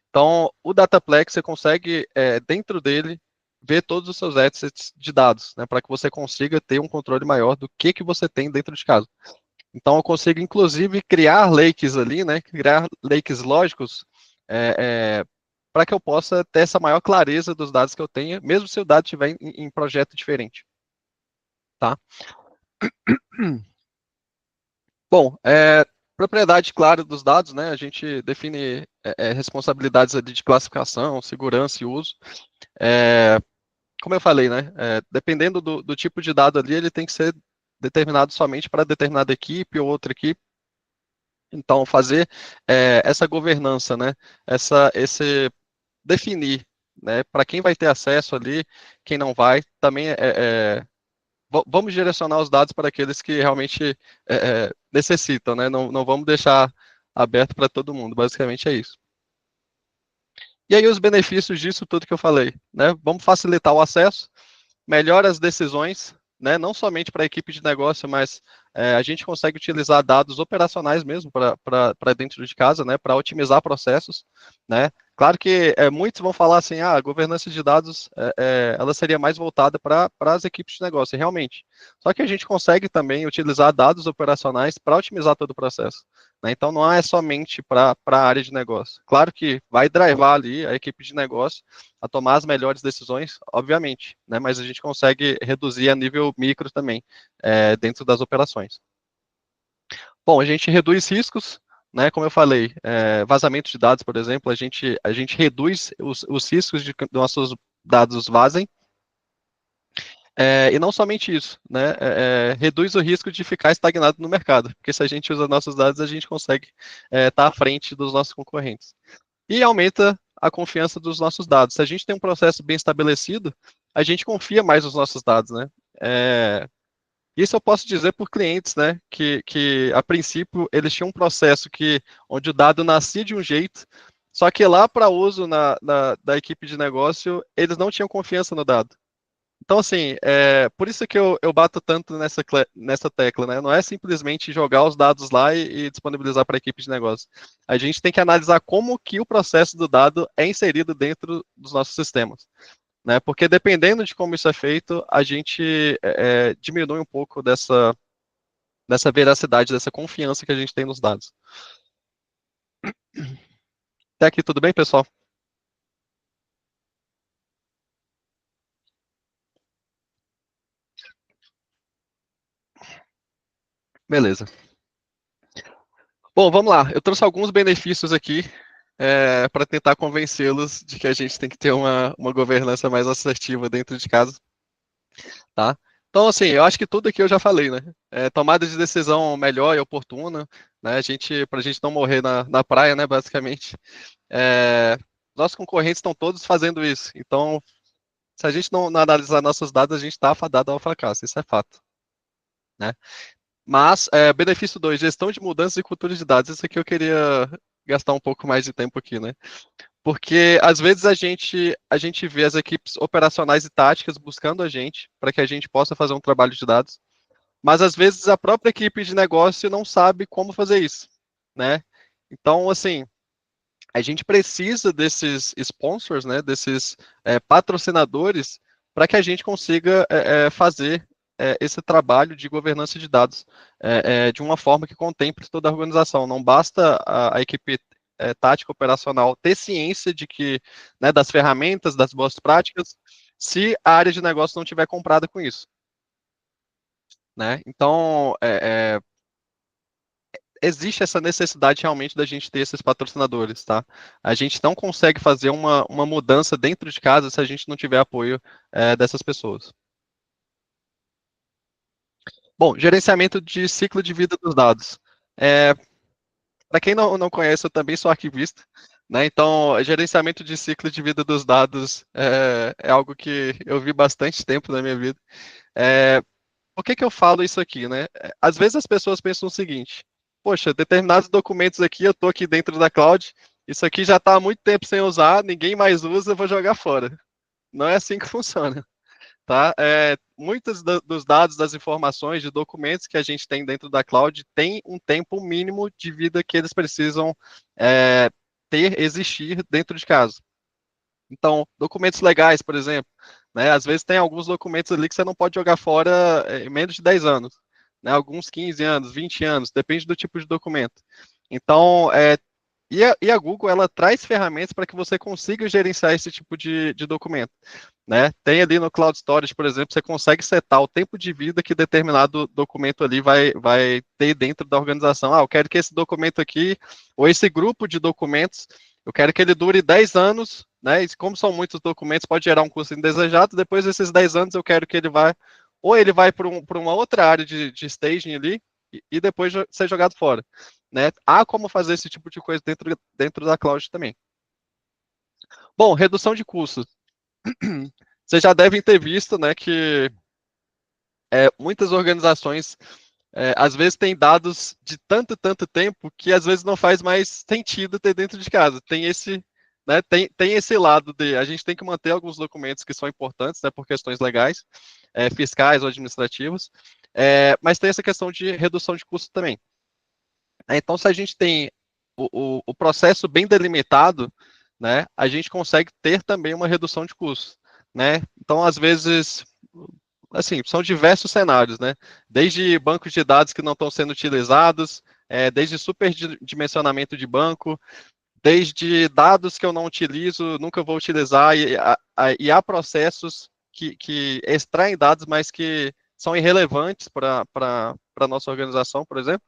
Então, o Dataplex, você consegue, dentro dele, ver todos os seus assets de dados, né? Para que você consiga ter um controle maior do que você tem dentro de casa. Então, eu consigo, inclusive, criar lakes ali, né? Criar lakes lógicos, para que eu possa ter essa maior clareza dos dados que eu tenho, mesmo se o dado estiver em projeto diferente. Tá? Bom, propriedade clara dos dados, né? A gente define responsabilidades ali de classificação, segurança e uso. Como eu falei, né? Dependendo do tipo de dado ali, ele tem que ser determinado somente para determinada equipe ou outra equipe. Então, fazer essa governança, né? Esse definir, né? Para quem vai ter acesso ali, quem não vai, também vamos direcionar os dados para aqueles que realmente necessitam, né? Não vamos deixar aberto para todo mundo. Basicamente é isso. E aí os benefícios disso tudo que eu falei, né? Vamos facilitar o acesso, melhora as decisões, né? Não somente para a equipe de negócio, mas a gente consegue utilizar dados operacionais mesmo para dentro de casa, né? Para otimizar processos, né? Claro que muitos vão falar assim, a governança de dados ela seria mais voltada para as equipes de negócio, e realmente. Só que a gente consegue também utilizar dados operacionais para otimizar todo o processo. Né? Então não é somente para a área de negócio. Claro que vai drivar ali a equipe de negócio a tomar as melhores decisões, obviamente, né? Mas a gente consegue reduzir a nível micro também, dentro das operações. Bom, a gente reduz riscos, né? Como eu falei, vazamento de dados, por exemplo, a gente reduz os riscos de que nossos dados vazem. E não somente isso, né? Reduz o risco de ficar estagnado no mercado, porque se a gente usa nossos dados, a gente consegue estar à frente dos nossos concorrentes. E aumenta a confiança dos nossos dados. Se a gente tem um processo bem estabelecido, a gente confia mais nos nossos dados, né? Isso eu posso dizer por clientes, né? Que a princípio eles tinham um processo onde o dado nascia de um jeito, só que lá para uso da equipe de negócio, eles não tinham confiança no dado. Então, assim, por isso que eu bato tanto nessa tecla, né? Não é simplesmente jogar os dados lá e disponibilizar para a equipe de negócio. A gente tem que analisar como que o processo do dado é inserido dentro dos nossos sistemas, né? Porque dependendo de como isso é feito, a gente diminui um pouco dessa veracidade, dessa confiança que a gente tem nos dados. Até aqui, tudo bem, pessoal? Beleza. Bom, vamos lá. Eu trouxe alguns benefícios aqui para tentar convencê-los de que a gente tem que ter uma governança mais assertiva dentro de casa, tá? Então, assim, eu acho que tudo aqui eu já falei, né? Tomada de decisão melhor e oportuna, né? Pra gente não morrer na praia, né? Basicamente. Nossos concorrentes estão todos fazendo isso. Então, se a gente não analisar nossos dados, a gente está afadado ao fracasso. Isso é fato, né? Mas, benefício 2, gestão de mudanças e cultura de dados. Isso aqui eu queria gastar um pouco mais de tempo aqui, né? Porque às vezes a gente vê as equipes operacionais e táticas buscando a gente para que a gente possa fazer um trabalho de dados, mas às vezes a própria equipe de negócio não sabe como fazer isso, né? Então, assim, a gente precisa desses sponsors, né? Desses patrocinadores para que a gente consiga fazer esse trabalho de governança de dados de uma forma que contemple toda a organização. Não basta a equipe tática operacional ter ciência de que, né, das ferramentas, das boas práticas, se a área de negócio não tiver comprada com isso, né? Então, existe essa necessidade realmente da gente ter esses patrocinadores, tá? A gente não consegue fazer uma mudança dentro de casa se a gente não tiver apoio dessas pessoas. Bom, gerenciamento de ciclo de vida dos dados. Para quem não conhece, eu também sou arquivista, né? Então, gerenciamento de ciclo de vida dos dados é algo que eu vi bastante tempo na minha vida. Por que eu falo isso aqui, né? Às vezes as pessoas pensam o seguinte: poxa, determinados documentos aqui, eu estou aqui dentro da cloud, isso aqui já está há muito tempo sem usar, ninguém mais usa, eu vou jogar fora. Não é assim que funciona, tá? Muitos dos dados, das informações, de documentos que a gente tem dentro da cloud tem um tempo mínimo de vida que eles precisam existir dentro de casa. Então, documentos legais, por exemplo, né? Às vezes tem alguns documentos ali que você não pode jogar fora em menos de 10 anos, né? Alguns 15 anos, 20 anos, depende do tipo de documento. Então, e a Google, ela traz ferramentas para que você consiga gerenciar esse tipo de documento, né? Tem ali no Cloud Storage, por exemplo, você consegue setar o tempo de vida que determinado documento ali vai ter dentro da organização. Eu quero que esse documento aqui, ou esse grupo de documentos, eu quero que ele dure 10 anos, né? E como são muitos documentos, pode gerar um custo indesejado. Depois desses 10 anos, eu quero que ele vá, ou ele vai para uma outra área de staging ali, e depois ser jogado fora. Né? Há como fazer esse tipo de coisa dentro da cloud também. Bom, redução de custos. Vocês já devem ter visto, né, que muitas organizações às vezes têm dados de tanto tempo que às vezes não faz mais sentido ter dentro de casa. Tem esse, né, tem esse lado de a gente tem que manter alguns documentos que são importantes, né, por questões legais, fiscais ou administrativas, mas tem essa questão de redução de custo também. Então, se a gente tem o processo bem delimitado, né, a gente consegue ter também uma redução de custos, né? Então, às vezes, assim, são diversos cenários, né? Desde bancos de dados que não estão sendo utilizados, desde superdimensionamento de banco, desde dados que eu não utilizo, nunca vou utilizar, e há processos que extraem dados, mas que são irrelevantes para a nossa organização, por exemplo.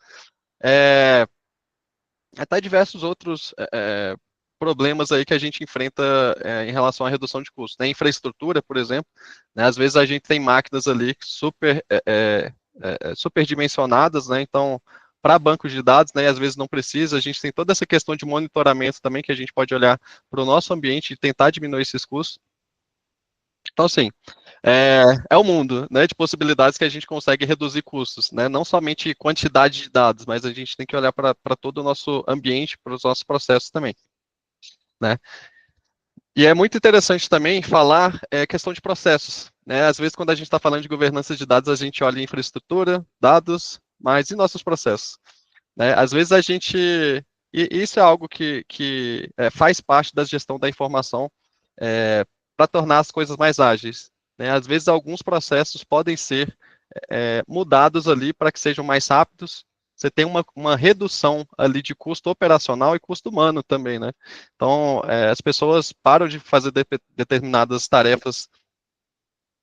Até diversos outros problemas aí que a gente enfrenta em relação à redução de custos. Né? Infraestrutura, por exemplo, né? Às vezes a gente tem máquinas ali super dimensionadas, né? Então, para bancos de dados, né? Às vezes não precisa, a gente tem toda essa questão de monitoramento também que a gente pode olhar para o nosso ambiente e tentar diminuir esses custos. Então, assim, o mundo, né, de possibilidades que a gente consegue reduzir custos, né, não somente quantidade de dados, mas a gente tem que olhar para todo o nosso ambiente, para os nossos processos também, né. E é muito interessante também falar questão de processos, né, às vezes quando a gente está falando de governança de dados, a gente olha em infraestrutura, dados, mas e nossos processos, né, às vezes a gente, e isso é algo que faz parte da gestão da informação, para tornar as coisas mais ágeis. Né? Às vezes, alguns processos podem ser mudados ali para que sejam mais rápidos. Você tem uma redução ali de custo operacional e custo humano também, né? Então, as pessoas param de fazer determinadas tarefas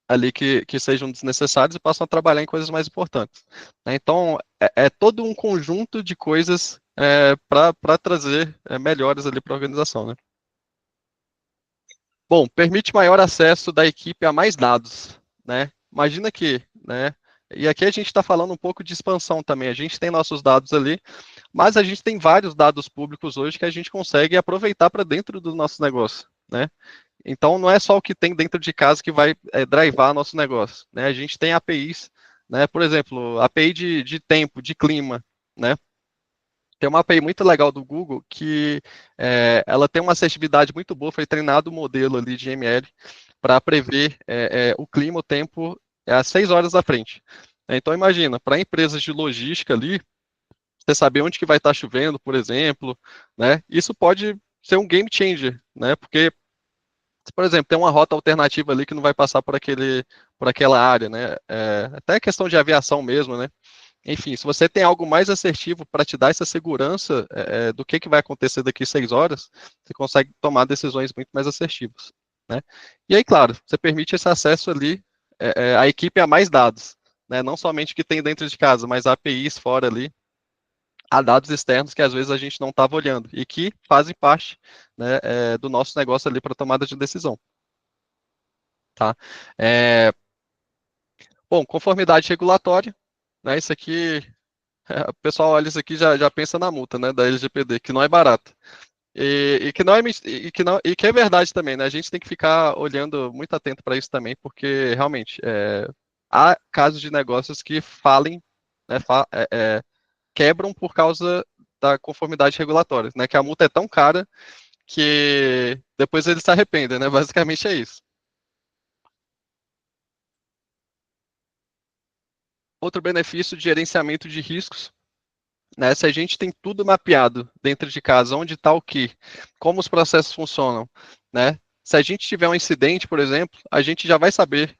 ali que sejam desnecessárias e passam a trabalhar em coisas mais importantes. Né? Então, é todo um conjunto de coisas para trazer melhores ali para a organização, né? Bom, permite maior acesso da equipe a mais dados, né? Imagina que, né? E aqui a gente está falando um pouco de expansão também. A gente tem nossos dados ali, mas a gente tem vários dados públicos hoje que a gente consegue aproveitar para dentro do nosso negócio, né? Então não é só o que tem dentro de casa que vai drivar nosso negócio, né? A gente tem APIs, né? Por exemplo, API de tempo, de clima, né? Tem uma API muito legal do Google que ela tem uma assertividade muito boa, foi treinado o modelo ali de ML para prever o clima, o tempo às 6 horas à frente. Então imagina, para empresas de logística ali, você saber onde que vai estar chovendo, por exemplo, né? Isso pode ser um game changer, né? Porque, por exemplo, tem uma rota alternativa ali que não vai passar por aquela área, né? Até questão de aviação mesmo, né? Enfim, se você tem algo mais assertivo para te dar essa segurança do que vai acontecer daqui 6 horas, você consegue tomar decisões muito mais assertivas. Né? E aí, claro, você permite esse acesso ali à equipe a mais dados, né? Não somente o que tem dentro de casa, mas APIs fora ali, a dados externos que às vezes a gente não estava olhando e que fazem parte, né, do nosso negócio ali para tomada de decisão. Tá? Bom, conformidade regulatória, né, isso aqui, o pessoal olha isso aqui e já pensa na multa, né, da LGPD, que não é barata. E que não é e que é verdade também, né? A gente tem que ficar olhando muito atento para isso também, porque realmente há casos de negócios que falem, né, quebram por causa da conformidade regulatória, né? Que a multa é tão cara que depois eles se arrependem, né? Basicamente é isso. Outro benefício de gerenciamento de riscos, né? Se a gente tem tudo mapeado dentro de casa, onde está o que, como os processos funcionam, né? Se a gente tiver um incidente, por exemplo, a gente já vai saber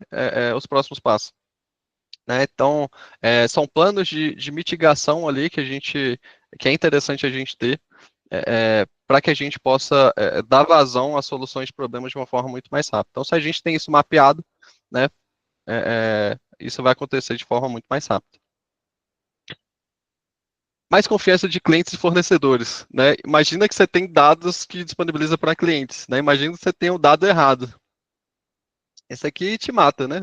os próximos passos. Né? Então, são planos de mitigação ali que é interessante a gente ter para que a gente possa dar vazão às soluções de problemas de uma forma muito mais rápida. Então, se a gente tem isso mapeado, né, isso vai acontecer de forma muito mais rápida. Mais confiança de clientes e fornecedores, né? Imagina que você tem dados que disponibiliza para clientes, né? Imagina que você tem o dado errado. Esse aqui te mata, né?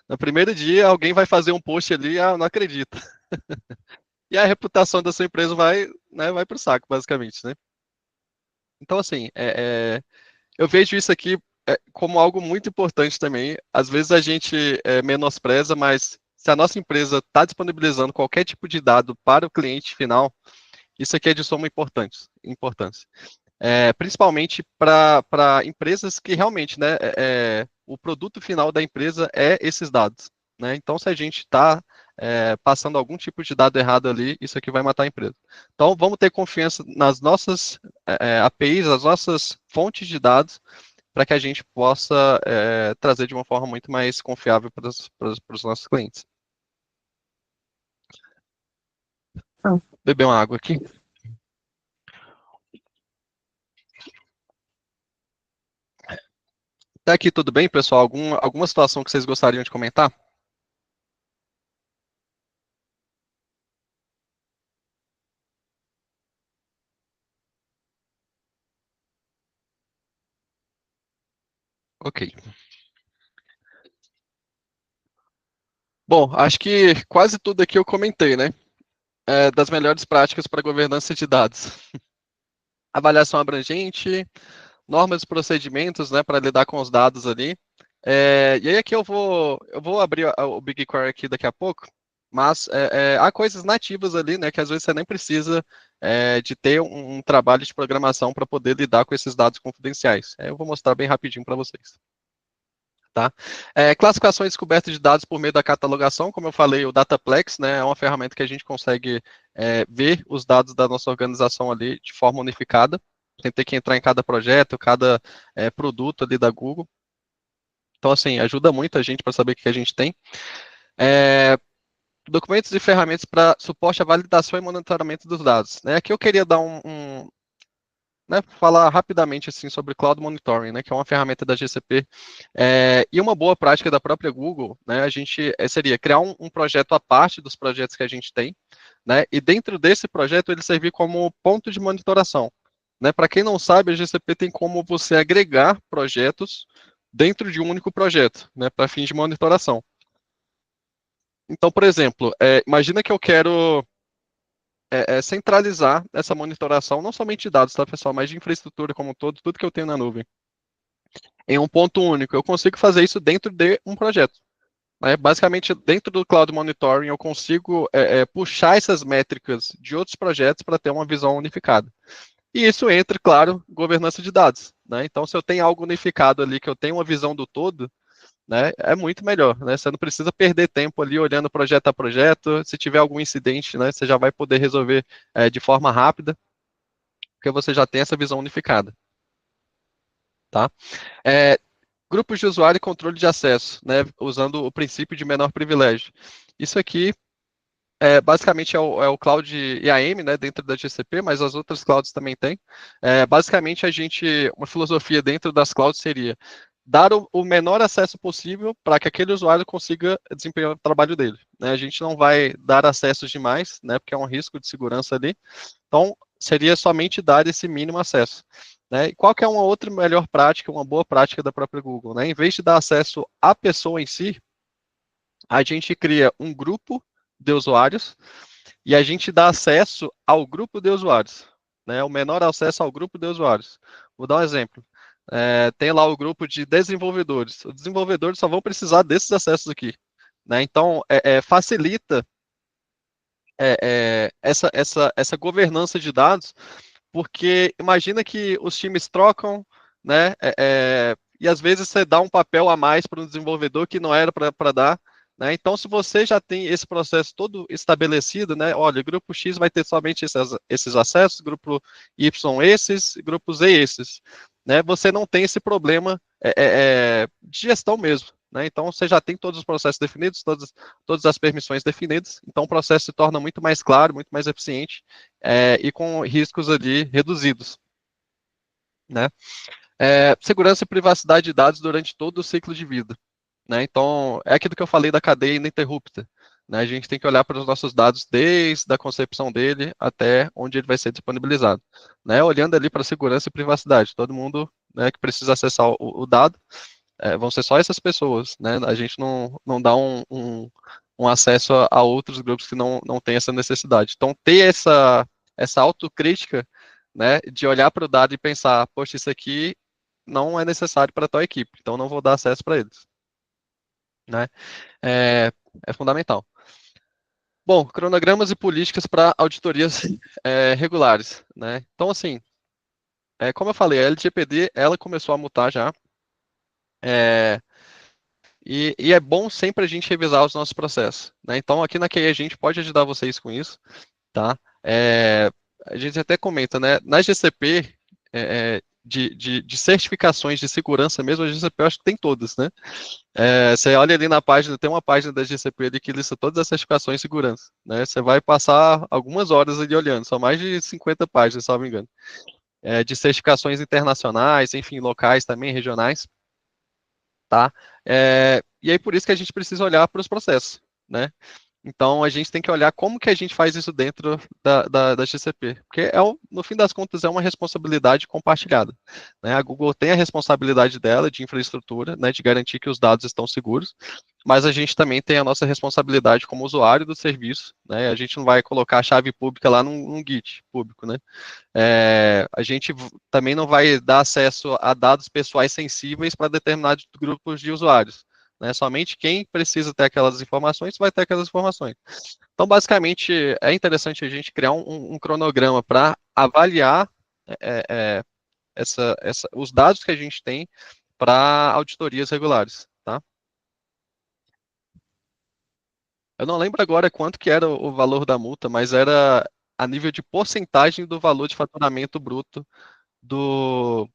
No primeiro dia, alguém vai fazer um post ali, não acredita. E a reputação da sua empresa vai para o saco, basicamente, né? Então, assim, eu vejo isso aqui como algo muito importante também. Às vezes a gente menospreza, mas se a nossa empresa está disponibilizando qualquer tipo de dado para o cliente final, isso aqui é de suma importância. Principalmente para empresas que realmente, né, o produto final da empresa é esses dados. Né? Então, se a gente está passando algum tipo de dado errado ali, isso aqui vai matar a empresa. Então, vamos ter confiança nas nossas APIs, nas nossas fontes de dados, para que a gente possa trazer de uma forma muito mais confiável para os nossos clientes. Beber uma água aqui. Até aqui tudo bem, pessoal? Alguma situação que vocês gostariam de comentar? Ok. Bom, acho que quase tudo aqui eu comentei, né? Das melhores práticas para governança de dados. Avaliação abrangente, normas e procedimentos, né, para lidar com os dados ali. E aí aqui eu vou abrir o BigQuery aqui daqui a pouco, mas há coisas nativas ali, né, que às vezes você nem precisa de ter um trabalho de programação para poder lidar com esses dados confidenciais. Eu vou mostrar bem rapidinho para vocês. Tá? Classificação e descoberta de dados por meio da catalogação, como eu falei, o Dataplex, né, é uma ferramenta que a gente consegue ver os dados da nossa organização ali de forma unificada, sem ter que entrar em cada projeto, cada produto ali da Google. Então, assim, ajuda muito a gente para saber o que a gente tem. Documentos e ferramentas para suporte à validação e monitoramento dos dados. Né? Aqui eu queria dar né, falar rapidamente assim sobre Cloud Monitoring, né, que é uma ferramenta da GCP, e uma boa prática da própria Google, né, a gente seria criar um projeto à parte dos projetos que a gente tem, né, e dentro desse projeto ele servir como ponto de monitoração. Né, para quem não sabe, a GCP tem como você agregar projetos dentro de um único projeto, né, para fins de monitoração. Então, por exemplo, imagina que eu quero centralizar essa monitoração, não somente de dados, tá, pessoal, mas de infraestrutura como um todo, tudo que eu tenho na nuvem, em um ponto único. Eu consigo fazer isso dentro de um projeto. Né? Basicamente, dentro do Cloud Monitoring, eu consigo puxar essas métricas de outros projetos para ter uma visão unificada. E isso entra, claro, governança de dados. Né? Então, se eu tenho algo unificado ali, que eu tenho uma visão do todo, né, é muito melhor, né? Você não precisa perder tempo ali olhando projeto a projeto. Se tiver algum incidente, né, você já vai poder resolver de forma rápida, porque você já tem essa visão unificada. Tá? Grupos de usuário e controle de acesso, né, usando o princípio de menor privilégio. Isso aqui basicamente é o Cloud IAM, né, dentro da GCP, mas as outras clouds também têm. Basicamente, uma filosofia dentro das clouds seria dar o menor acesso possível para que aquele usuário consiga desempenhar o trabalho dele, né? A gente não vai dar acessos demais, né? Porque é um risco de segurança ali. Então, seria somente dar esse mínimo acesso, né? E qual que é uma outra melhor prática, uma boa prática da própria Google, né? Em vez de dar acesso à pessoa em si, a gente cria um grupo de usuários e a gente dá acesso ao grupo de usuários, né? O menor acesso ao grupo de usuários. Vou dar um exemplo. Tem lá o grupo de desenvolvedores. Os desenvolvedores só vão precisar desses acessos aqui, né? Então, facilita essa governança de dados, porque imagina que os times trocam, né? E às vezes você dá um papel a mais para um desenvolvedor que não era para dar, né? Então, se você já tem esse processo todo estabelecido, né? Olha, grupo X vai ter somente esses acessos, grupo Y esses, grupo Z esses, né? Você não tem esse problema de gestão mesmo, né? Então, você já tem todos os processos definidos, todas as permissões definidas, então o processo se torna muito mais claro, muito mais eficiente, e com riscos ali reduzidos, né? Segurança e privacidade de dados durante todo o ciclo de vida, né? Então, é aquilo que eu falei da cadeia ininterrupta, né? A gente tem que olhar para os nossos dados desde a concepção dele até onde ele vai ser disponibilizado, né? Olhando ali para segurança e privacidade, todo mundo, né, que precisa acessar o dado, vão ser só essas pessoas, né? A gente não dá um acesso a outros grupos que não têm essa necessidade. Então, ter essa autocrítica, né, de olhar para o dado e pensar, poxa, isso aqui não é necessário para tal equipe, então não vou dar acesso para eles, né? É fundamental. Bom, cronogramas e políticas para auditorias regulares, né? Então, assim, como eu falei, a LGPD, ela começou a mutar já, e é bom sempre a gente revisar os nossos processos, né? Então, aqui na QI a gente pode ajudar vocês com isso, tá? A gente até comenta, né? Na GCP, de certificações de segurança mesmo, a GCP eu acho que tem todas, né? Você olha ali na página, tem uma página da GCP ali que lista todas as certificações de segurança, né? Você vai passar algumas horas ali olhando, são mais de 50 páginas, se não me engano. De certificações internacionais, enfim, locais também, regionais, tá? E aí por isso que a gente precisa olhar para os processos, né? Então, a gente tem que olhar como que a gente faz isso dentro da GCP, porque no fim das contas é uma responsabilidade compartilhada, né? A Google tem a responsabilidade dela de infraestrutura, né, de garantir que os dados estão seguros, mas a gente também tem a nossa responsabilidade como usuário do serviço, né? A gente não vai colocar a chave pública lá num Git público, né? A gente também não vai dar acesso a dados pessoais sensíveis para determinados grupos de usuários, né? Somente quem precisa ter aquelas informações vai ter aquelas informações. Então, basicamente, é interessante a gente criar um cronograma para avaliar os dados que a gente tem para auditorias regulares, tá? Eu não lembro agora quanto que era o valor da multa, mas era a nível de porcentagem do valor de faturamento bruto do,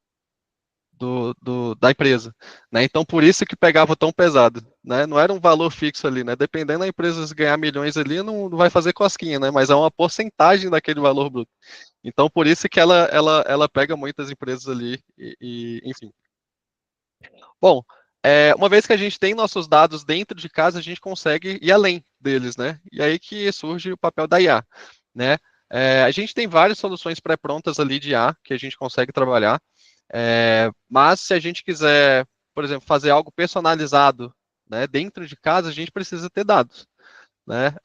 da empresa, né? Então, por isso que pegava tão pesado, né? Não era um valor fixo ali, né? Dependendo da empresa se ganhar milhões ali, não vai fazer cosquinha, né? Mas é uma porcentagem daquele valor bruto. Então, por isso que ela pega muitas empresas ali, enfim. Bom, uma vez que a gente tem nossos dados dentro de casa, a gente consegue ir além deles, né? E aí que surge o papel da IA, né? A gente tem várias soluções pré-prontas ali de IA que a gente consegue trabalhar, mas se a gente quiser, por exemplo, fazer algo personalizado, né, dentro de casa, a gente precisa ter dados, né?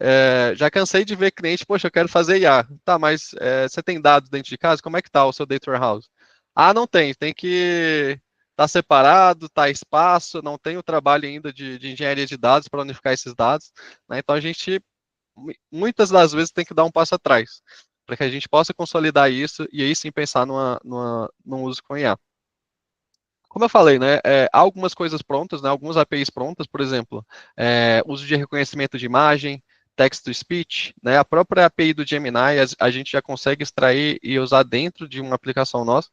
Já cansei de ver cliente, poxa, eu quero fazer IA. Tá, mas você tem dados dentro de casa? Como é que tá o seu data warehouse? Ah, não tem que estar separado, tá espaço, não tem o trabalho ainda de engenharia de dados para unificar esses dados, né? Então a gente muitas das vezes tem que dar um passo atrás, para que a gente possa consolidar isso e aí sim pensar num uso com IA. Como eu falei, né, há algumas coisas prontas, né, algumas APIs prontas, por exemplo, uso de reconhecimento de imagem, text-to-speech, né, a própria API do Gemini a gente já consegue extrair e usar dentro de uma aplicação nossa,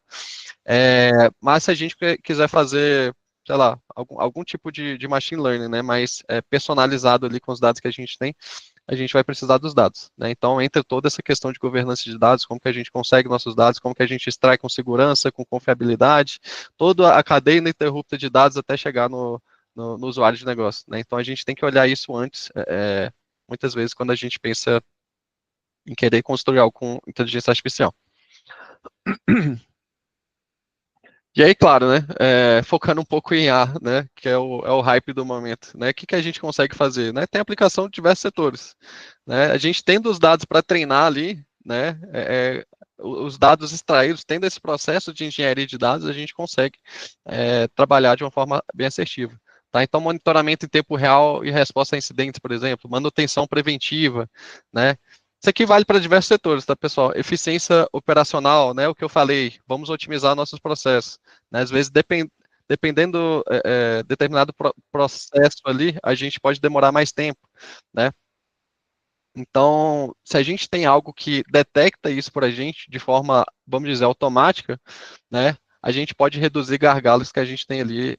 mas se a gente quiser fazer, sei lá, algum tipo de machine learning, né, mais personalizado ali com os dados que a gente tem, a gente vai precisar dos dados, né? Então, entra toda essa questão de governança de dados, como que a gente consegue nossos dados, como que a gente extrai com segurança, com confiabilidade, toda a cadeia ininterrupta de dados até chegar no usuário de negócio, né? Então, a gente tem que olhar isso antes, muitas vezes, quando a gente pensa em querer construir algo com inteligência artificial. E aí, claro, né, focando um pouco em A, né, que é o hype do momento, né, o que a gente consegue fazer, né, tem aplicação de diversos setores, né, a gente tendo os dados para treinar ali, né, os dados extraídos, tendo esse processo de engenharia de dados, a gente consegue trabalhar de uma forma bem assertiva. Tá? Então, monitoramento em tempo real e resposta a incidentes, por exemplo, manutenção preventiva, né, isso aqui vale para diversos setores, tá, pessoal? Eficiência operacional, né? O que eu falei, vamos otimizar nossos processos. Né? Às vezes, dependendo determinado processo ali, a gente pode demorar mais tempo, né? Então, se a gente tem algo que detecta isso para a gente de forma, vamos dizer, automática, né? A gente pode reduzir gargalos que a gente tem ali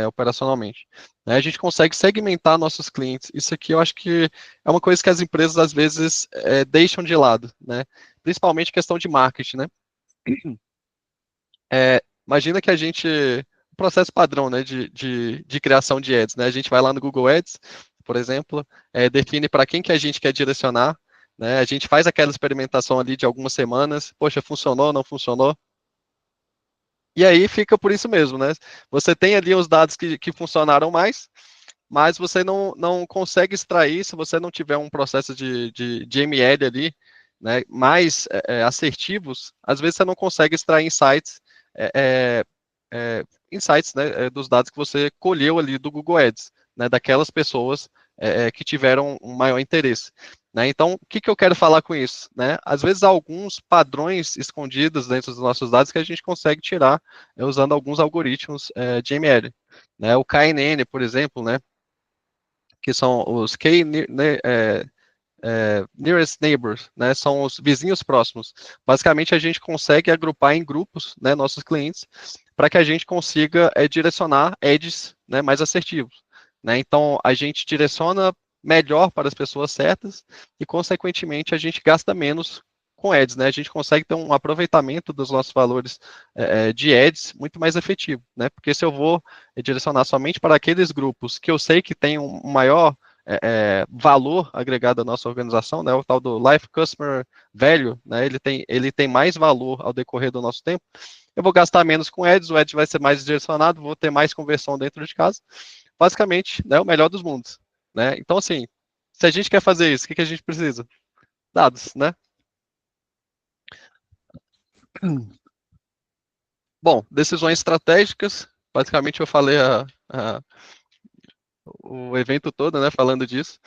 operacionalmente. Né? A gente consegue segmentar nossos clientes. Isso aqui eu acho que é uma coisa que as empresas às vezes deixam de lado, né? Principalmente questão de marketing, né? Imagina que a gente, processo padrão, né, de criação de ads, né? A gente vai lá no Google Ads, por exemplo, define para quem que a gente quer direcionar, né? A gente faz aquela experimentação ali de algumas semanas, poxa, funcionou, não funcionou? E aí fica por isso mesmo, né? Você tem ali os dados que funcionaram mais, mas você não consegue extrair se você não tiver um processo de ML ali, né, mais assertivos, às vezes você não consegue extrair insights, né, dos dados que você colheu ali do Google Ads, né, daquelas pessoas que tiveram um maior interesse. Né? Então, o que eu quero falar com isso? Né? Às vezes há alguns padrões escondidos dentro dos nossos dados que a gente consegue tirar usando alguns algoritmos de ML. Né? O KNN, por exemplo, né, que são os nearest neighbors, né, são os vizinhos próximos. Basicamente, a gente consegue agrupar em grupos, né, nossos clientes, para que a gente consiga direcionar ads, né, mais assertivos. Né? Então, a gente direciona melhor para as pessoas certas e, consequentemente, a gente gasta menos com ads, né? A gente consegue ter um aproveitamento dos nossos valores de ads muito mais efetivo, né? Porque se eu vou direcionar somente para aqueles grupos que eu sei que tem um maior valor agregado à nossa organização, né, o tal do Life Customer Value, né, ele tem mais valor ao decorrer do nosso tempo, eu vou gastar menos com ads, o ads vai ser mais direcionado, vou ter mais conversão dentro de casa, basicamente, né, o melhor dos mundos, né, então assim, se a gente quer fazer isso, o que a gente precisa? Dados, né. Bom, decisões estratégicas, basicamente eu falei o evento todo, né, falando disso.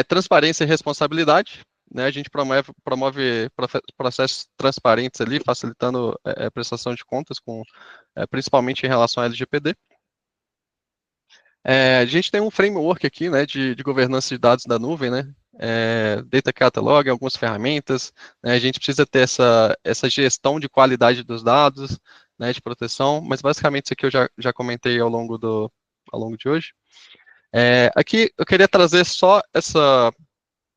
Transparência e responsabilidade, né, a gente promove processos transparentes ali, facilitando a prestação de contas, principalmente em relação ao LGPD. A gente tem um framework aqui, né, de governança de dados da nuvem, né, Data Catalog, algumas ferramentas, né, a gente precisa ter essa gestão de qualidade dos dados, né, de proteção, mas basicamente isso aqui eu já comentei ao longo de hoje. Aqui eu queria trazer só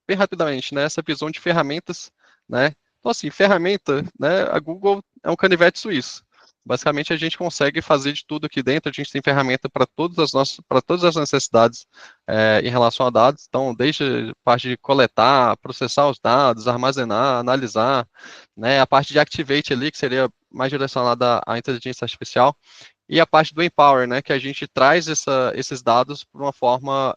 bem rapidamente, né, essa visão de ferramentas, né? Então, assim, ferramenta, né, a Google é um canivete suíço. Basicamente, a gente consegue fazer de tudo aqui dentro, a gente tem ferramenta para todas as necessidades em relação a dados, então, desde a parte de coletar, processar os dados, armazenar, analisar, né, a parte de Activate ali, que seria mais direcionada à inteligência artificial, e a parte do Empower, né, que a gente traz esses dados para uma forma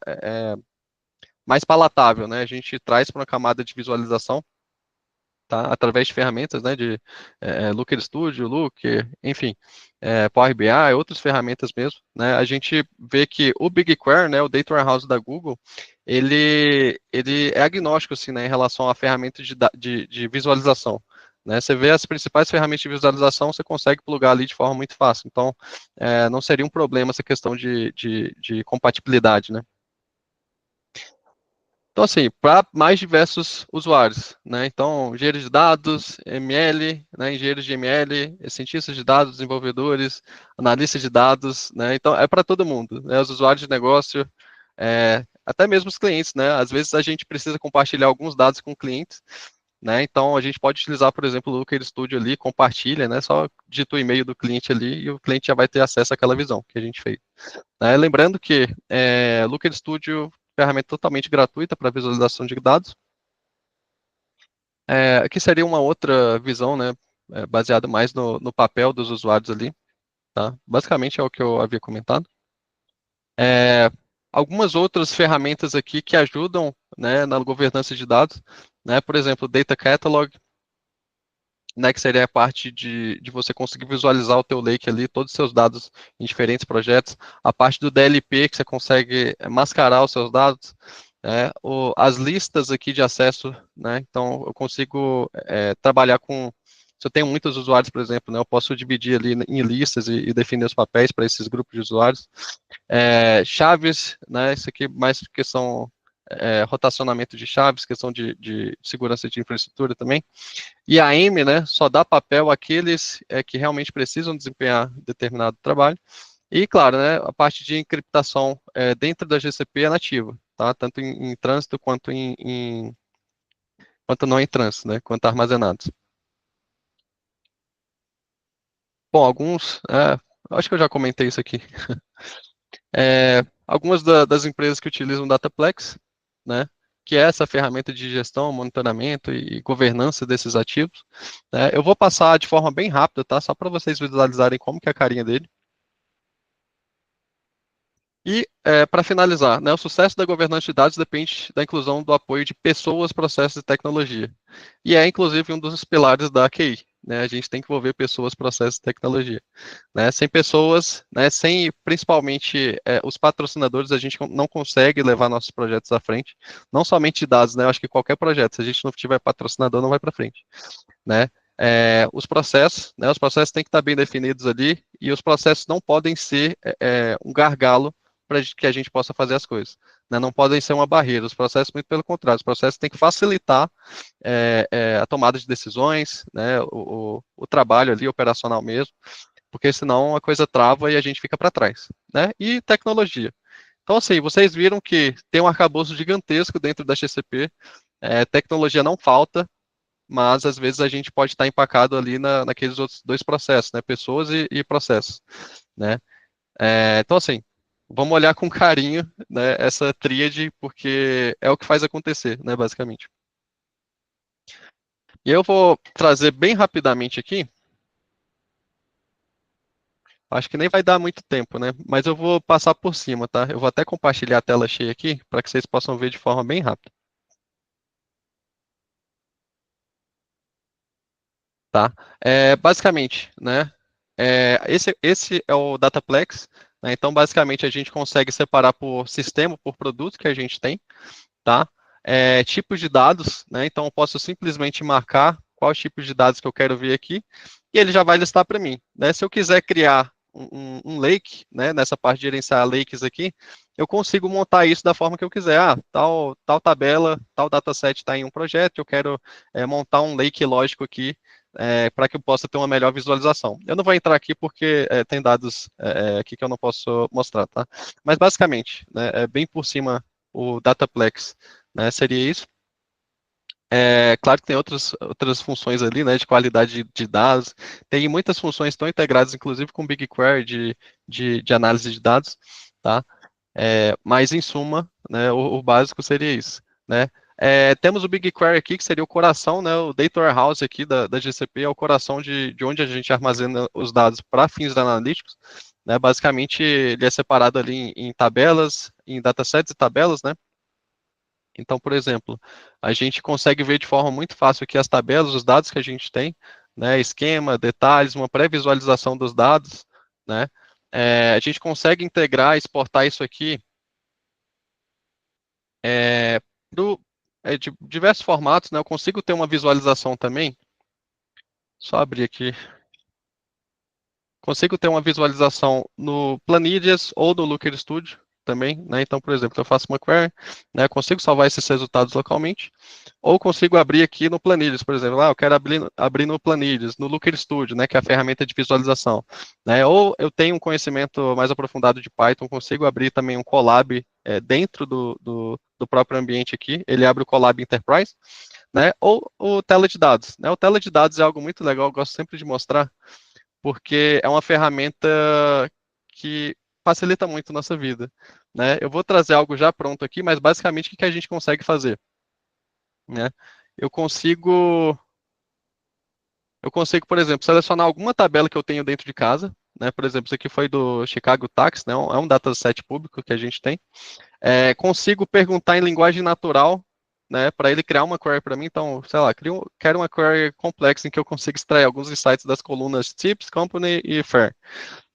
mais palatável, né, a gente traz para uma camada de visualização, tá, através de ferramentas, né, de Looker Studio, Looker, enfim, Power BI, outras ferramentas mesmo, né, a gente vê que o BigQuery, né, o Data Warehouse da Google, ele é agnóstico, assim, né, em relação à ferramenta de visualização. Né, você vê as principais ferramentas de visualização, você consegue plugar ali de forma muito fácil. Então, não seria um problema essa questão de compatibilidade, né. Então, assim, para mais diversos usuários, né? Então, engenheiros de dados, ML, né? Engenheiros de ML, cientistas de dados, desenvolvedores, analistas de dados, né? Então, é para todo mundo, né? Os usuários de negócio, até mesmo os clientes, né? Às vezes a gente precisa compartilhar alguns dados com clientes, né? Então a gente pode utilizar, por exemplo, o Looker Studio ali, compartilha, né? Só digita o e-mail do cliente ali e o cliente já vai ter acesso àquela visão que a gente fez. Né? Lembrando que Looker Studio é uma ferramenta totalmente gratuita para visualização de dados. Aqui seria uma outra visão, né? Baseada mais no papel dos usuários ali. Tá? Basicamente é o que eu havia comentado. Algumas outras ferramentas aqui que ajudam, né, na governança de dados, né, por exemplo, Data Catalog, né, que seria a parte de você conseguir visualizar o teu lake ali, todos os seus dados em diferentes projetos, a parte do DLP, que você consegue mascarar os seus dados, né, as listas aqui de acesso, né, então eu consigo trabalhar com, se eu tenho muitos usuários, por exemplo, né, eu posso dividir ali em listas e definir os papéis para esses grupos de usuários, chaves, né, isso aqui mais questão rotacionamento de chaves, questão de segurança de infraestrutura também. E a AIM, né, só dá papel àqueles que realmente precisam desempenhar determinado trabalho. E, claro, né, a parte de encriptação dentro da GCP é nativa, tá? Tanto em trânsito quanto quanto não em trânsito, né, quanto armazenados. Bom, acho que eu já comentei isso aqui. Algumas das empresas que utilizam Dataplex, né, que é essa ferramenta de gestão, monitoramento e governança desses ativos. Né, eu vou passar de forma bem rápida, tá, só para vocês visualizarem como que é a carinha dele. E, para finalizar, né, o sucesso da governança de dados depende da inclusão do apoio de pessoas, processos e tecnologia. E é, inclusive, um dos pilares da QI. Né, a gente tem que envolver pessoas, processos e tecnologia. Né, sem pessoas, né, sem principalmente os patrocinadores, a gente não consegue levar nossos projetos à frente. Não somente de dados, né, eu acho que qualquer projeto, se a gente não tiver patrocinador, não vai para frente. Né? Os processos, né, os processos têm que estar bem definidos ali e os processos não podem ser um gargalo para que a gente possa fazer as coisas. Né? Não podem ser uma barreira. Os processos, muito pelo contrário, os processos têm que facilitar a tomada de decisões, né, o trabalho ali operacional mesmo, porque senão a coisa trava e a gente fica para trás. Né? E tecnologia. Então, assim, vocês viram que tem um arcabouço gigantesco dentro da GCP, tecnologia não falta, mas às vezes a gente pode estar empacado ali naqueles outros dois processos, né? Pessoas e processos, né? Então, assim, vamos olhar com carinho, né, essa tríade, porque é o que faz acontecer, né, basicamente. E eu vou trazer bem rapidamente aqui, acho que nem vai dar muito tempo, né? Mas eu vou passar por cima, tá? Eu vou até compartilhar a tela cheia aqui, para que vocês possam ver de forma bem rápida. Tá? Basicamente, né? Esse é o Dataplex, né? Então, basicamente, a gente consegue separar por sistema, por produto que a gente tem, tá? Tipos de dados, né? Então, eu posso simplesmente marcar quais tipos de dados que eu quero ver aqui e ele já vai listar para mim, né? Se eu quiser criar um lake, né? Nessa parte de gerenciar lakes aqui, eu consigo montar isso da forma que eu quiser. Tal tabela, tal dataset está em um projeto, eu quero montar um lake lógico aqui para que eu possa ter uma melhor visualização. Eu não vou entrar aqui porque tem dados aqui que eu não posso mostrar, tá? Mas basicamente, né, bem por cima o Dataplex, né, seria isso. Claro que tem outras funções ali, né, de qualidade de dados. Tem muitas funções que estão integradas, inclusive com BigQuery de análise de dados, tá? Mas em suma, né, o básico seria isso, né? Temos o BigQuery aqui, que seria o coração, né, o Data Warehouse aqui da GCP, é o coração de onde a gente armazena os dados para fins analíticos. Né, basicamente, ele é separado ali em tabelas, em datasets e tabelas, né? Então, por exemplo, a gente consegue ver de forma muito fácil aqui as tabelas, os dados que a gente tem, né, esquema, detalhes, uma pré-visualização dos dados, né? A gente consegue integrar, exportar isso aqui de diversos formatos, né? Eu consigo ter uma visualização também. Só abrir aqui. Consigo ter uma visualização no Planilhas ou no Looker Studio, também, né? Então, por exemplo, eu faço uma query, né? Consigo salvar esses resultados localmente, ou consigo abrir aqui no Planilhas, por exemplo, eu quero abrir no Planilhas, no Looker Studio, né? Que é a ferramenta de visualização, né? Ou eu tenho um conhecimento mais aprofundado de Python, consigo abrir também um Colab dentro do próprio ambiente aqui, ele abre o Colab Enterprise, né? Ou o tela de dados, né? O tela de dados é algo muito legal, eu gosto sempre de mostrar, porque é uma ferramenta que facilita muito a nossa vida, né? Eu vou trazer algo já pronto aqui, mas basicamente o que a gente consegue fazer, né? Eu consigo, por exemplo, selecionar alguma tabela que eu tenho dentro de casa, né? Por exemplo, isso aqui foi do Chicago Tax, né? É um dataset público que a gente tem. Consigo perguntar em linguagem natural, né, para ele criar uma query para mim. Então, sei lá, quero uma query complexa em que eu consiga extrair alguns insights das colunas Tips, Company e Fair.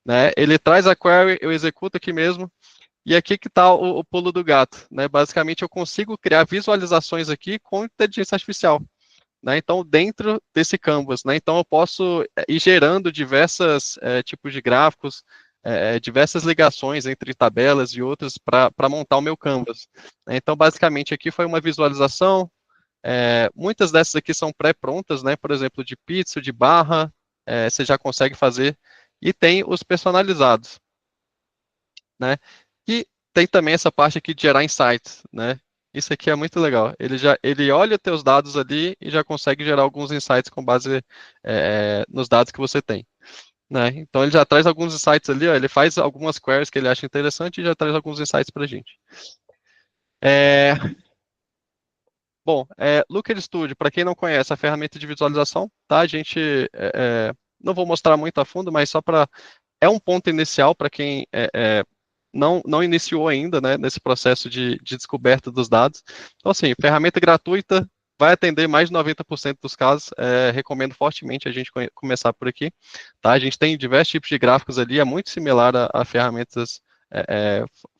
Né? Ele traz a query, eu executo aqui mesmo, e aqui que está o pulo do gato. Né? Basicamente, eu consigo criar visualizações aqui com inteligência artificial. Né? Então, dentro desse canvas, né? Então eu posso ir gerando diversos tipos de gráficos, diversas ligações entre tabelas e outras para montar o meu canvas. Então, basicamente, aqui foi uma visualização. Muitas dessas aqui são pré-prontas, né? Por exemplo, de pizza, de barra, você já consegue fazer. E tem os personalizados, né? E tem também essa parte aqui de gerar insights, né? Isso aqui é muito legal. Ele olha teus dados ali e já consegue gerar alguns insights com base nos dados que você tem. Né? Então ele já traz alguns insights ali, ó, ele faz algumas queries que ele acha interessante e já traz alguns insights para a gente. Bom, Looker Studio, para quem não conhece, a ferramenta de visualização, tá? A gente não vou mostrar muito a fundo, mas só para é um ponto inicial para quem não iniciou ainda, né, nesse processo de descoberta dos dados. Então, assim, ferramenta gratuita, vai atender mais de 90% dos casos, recomendo fortemente a gente começar por aqui. Tá? A gente tem diversos tipos de gráficos ali, é muito similar a ferramentas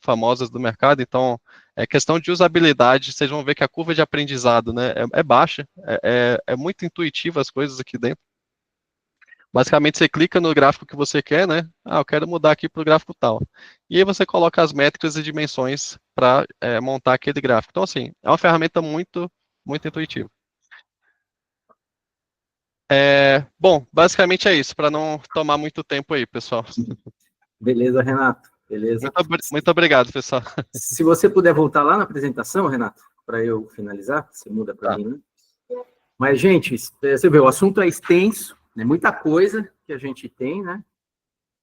famosas do mercado, então, questão de usabilidade, vocês vão ver que a curva de aprendizado, né, é baixa, é muito intuitiva as coisas aqui dentro. Basicamente, você clica no gráfico que você quer, né? Eu quero mudar aqui para o gráfico tal. E aí você coloca as métricas e dimensões para montar aquele gráfico. Então, assim, é uma ferramenta muito, muito intuitiva. Bom, basicamente é isso, para não tomar muito tempo aí, pessoal. Beleza, Renato. Beleza. Muito obrigado, pessoal. Se você puder voltar lá na apresentação, Renato, para eu finalizar, você muda para Tá. mim, né? Mas, gente, você vê, o assunto é extenso, né? Muita coisa que a gente tem, né?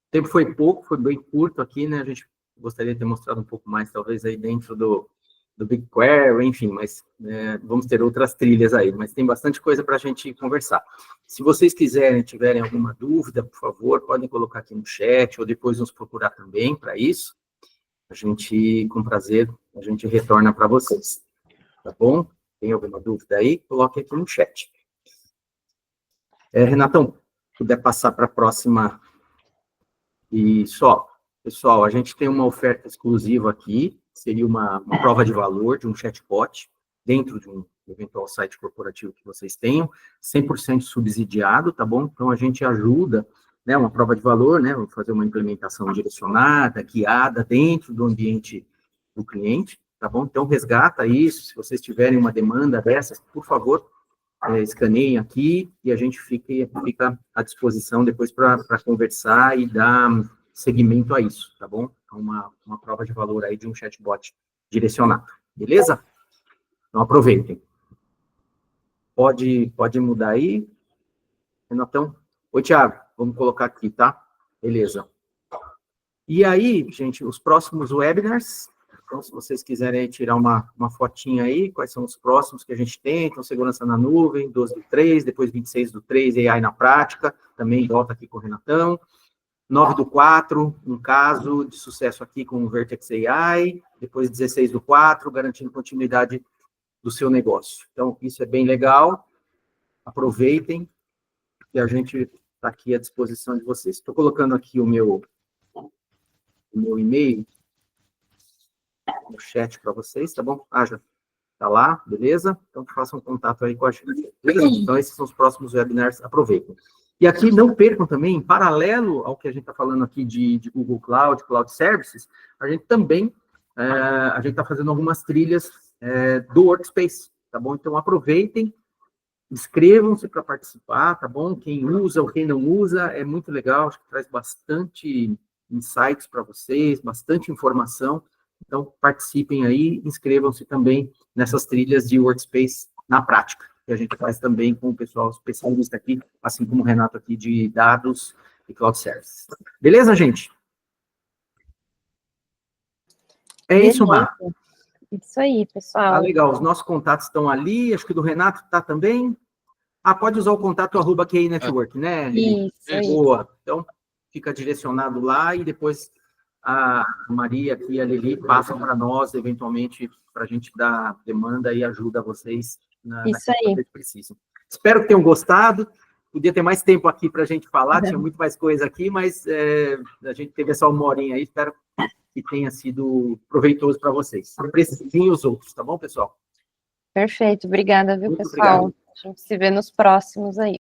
O tempo foi pouco, foi bem curto aqui, né? A gente gostaria de ter mostrado um pouco mais, talvez, aí dentro do BigQuery, enfim, mas vamos ter outras trilhas aí, mas tem bastante coisa para a gente conversar. Se vocês tiverem alguma dúvida, por favor, podem colocar aqui no chat, ou depois nos procurar também para isso. A gente, com prazer, a gente retorna para vocês. Tá bom? Tem alguma dúvida aí? Coloque aqui no chat. Renatão, puder passar para a próxima. E só, pessoal, a gente tem uma oferta exclusiva aqui, seria uma prova de valor de um chatbot, dentro de um eventual site corporativo que vocês tenham, 100% subsidiado, tá bom? Então, a gente ajuda, né, uma prova de valor, né, vamos fazer uma implementação direcionada, guiada, dentro do ambiente do cliente, tá bom? Então, resgata isso, se vocês tiverem uma demanda dessas, por favor, escaneiem aqui e a gente fica à disposição depois para conversar e dar seguimento a isso, tá bom? Então, uma prova de valor aí de um chatbot direcionado, beleza? Então, aproveitem. Pode mudar aí, Renatão? Oi, Thiago, vamos colocar aqui, tá? Beleza. E aí, gente, os próximos webinars, então, se vocês quiserem tirar uma fotinha aí, quais são os próximos que a gente tem, então, segurança na nuvem, 12/3, depois 26/3, AI na prática, também volta aqui com o Renatão, 9/4, um caso de sucesso aqui com o Vertex AI, depois 16/4, garantindo continuidade do seu negócio. Então, isso é bem legal, aproveitem, e a gente está aqui à disposição de vocês. Estou colocando aqui o meu e-mail no chat para vocês, tá bom? Já tá lá, beleza? Então, façam contato aí com a gente. Beleza? Então, esses são os próximos webinars, aproveitem. E aqui, não percam também, em paralelo ao que a gente está falando aqui de Google Cloud, Cloud Services, a gente também a gente está fazendo algumas trilhas do Workspace, tá bom? Então, aproveitem, inscrevam-se para participar, tá bom? Quem usa ou quem não usa, é muito legal, acho que traz bastante insights para vocês, bastante informação. Então, participem aí, inscrevam-se também nessas trilhas de Workspace na prática, que a gente faz também com o pessoal especialista aqui, assim como o Renato aqui de dados e Cloud Services. Beleza, gente? É isso, Mar. Isso aí, pessoal. Ah, legal. Os nossos contatos estão ali, acho que o do Renato está também. Ah, pode usar o contato @QI Network, né, Lili? Isso aí. Boa. Então, fica direcionado lá e depois a Maria aqui e a Lili passam para nós, eventualmente, para a gente dar demanda e ajuda a vocês Isso aí. que vocês precisam. Espero que tenham gostado. Podia ter mais tempo aqui para a gente falar, tinha muito mais coisa aqui, mas a gente teve essa 1 horinha aí, espero que tenha sido proveitoso para vocês. Precisem os outros, tá bom, pessoal? Perfeito, obrigada, viu, Muito pessoal? obrigado. A gente se vê nos próximos aí.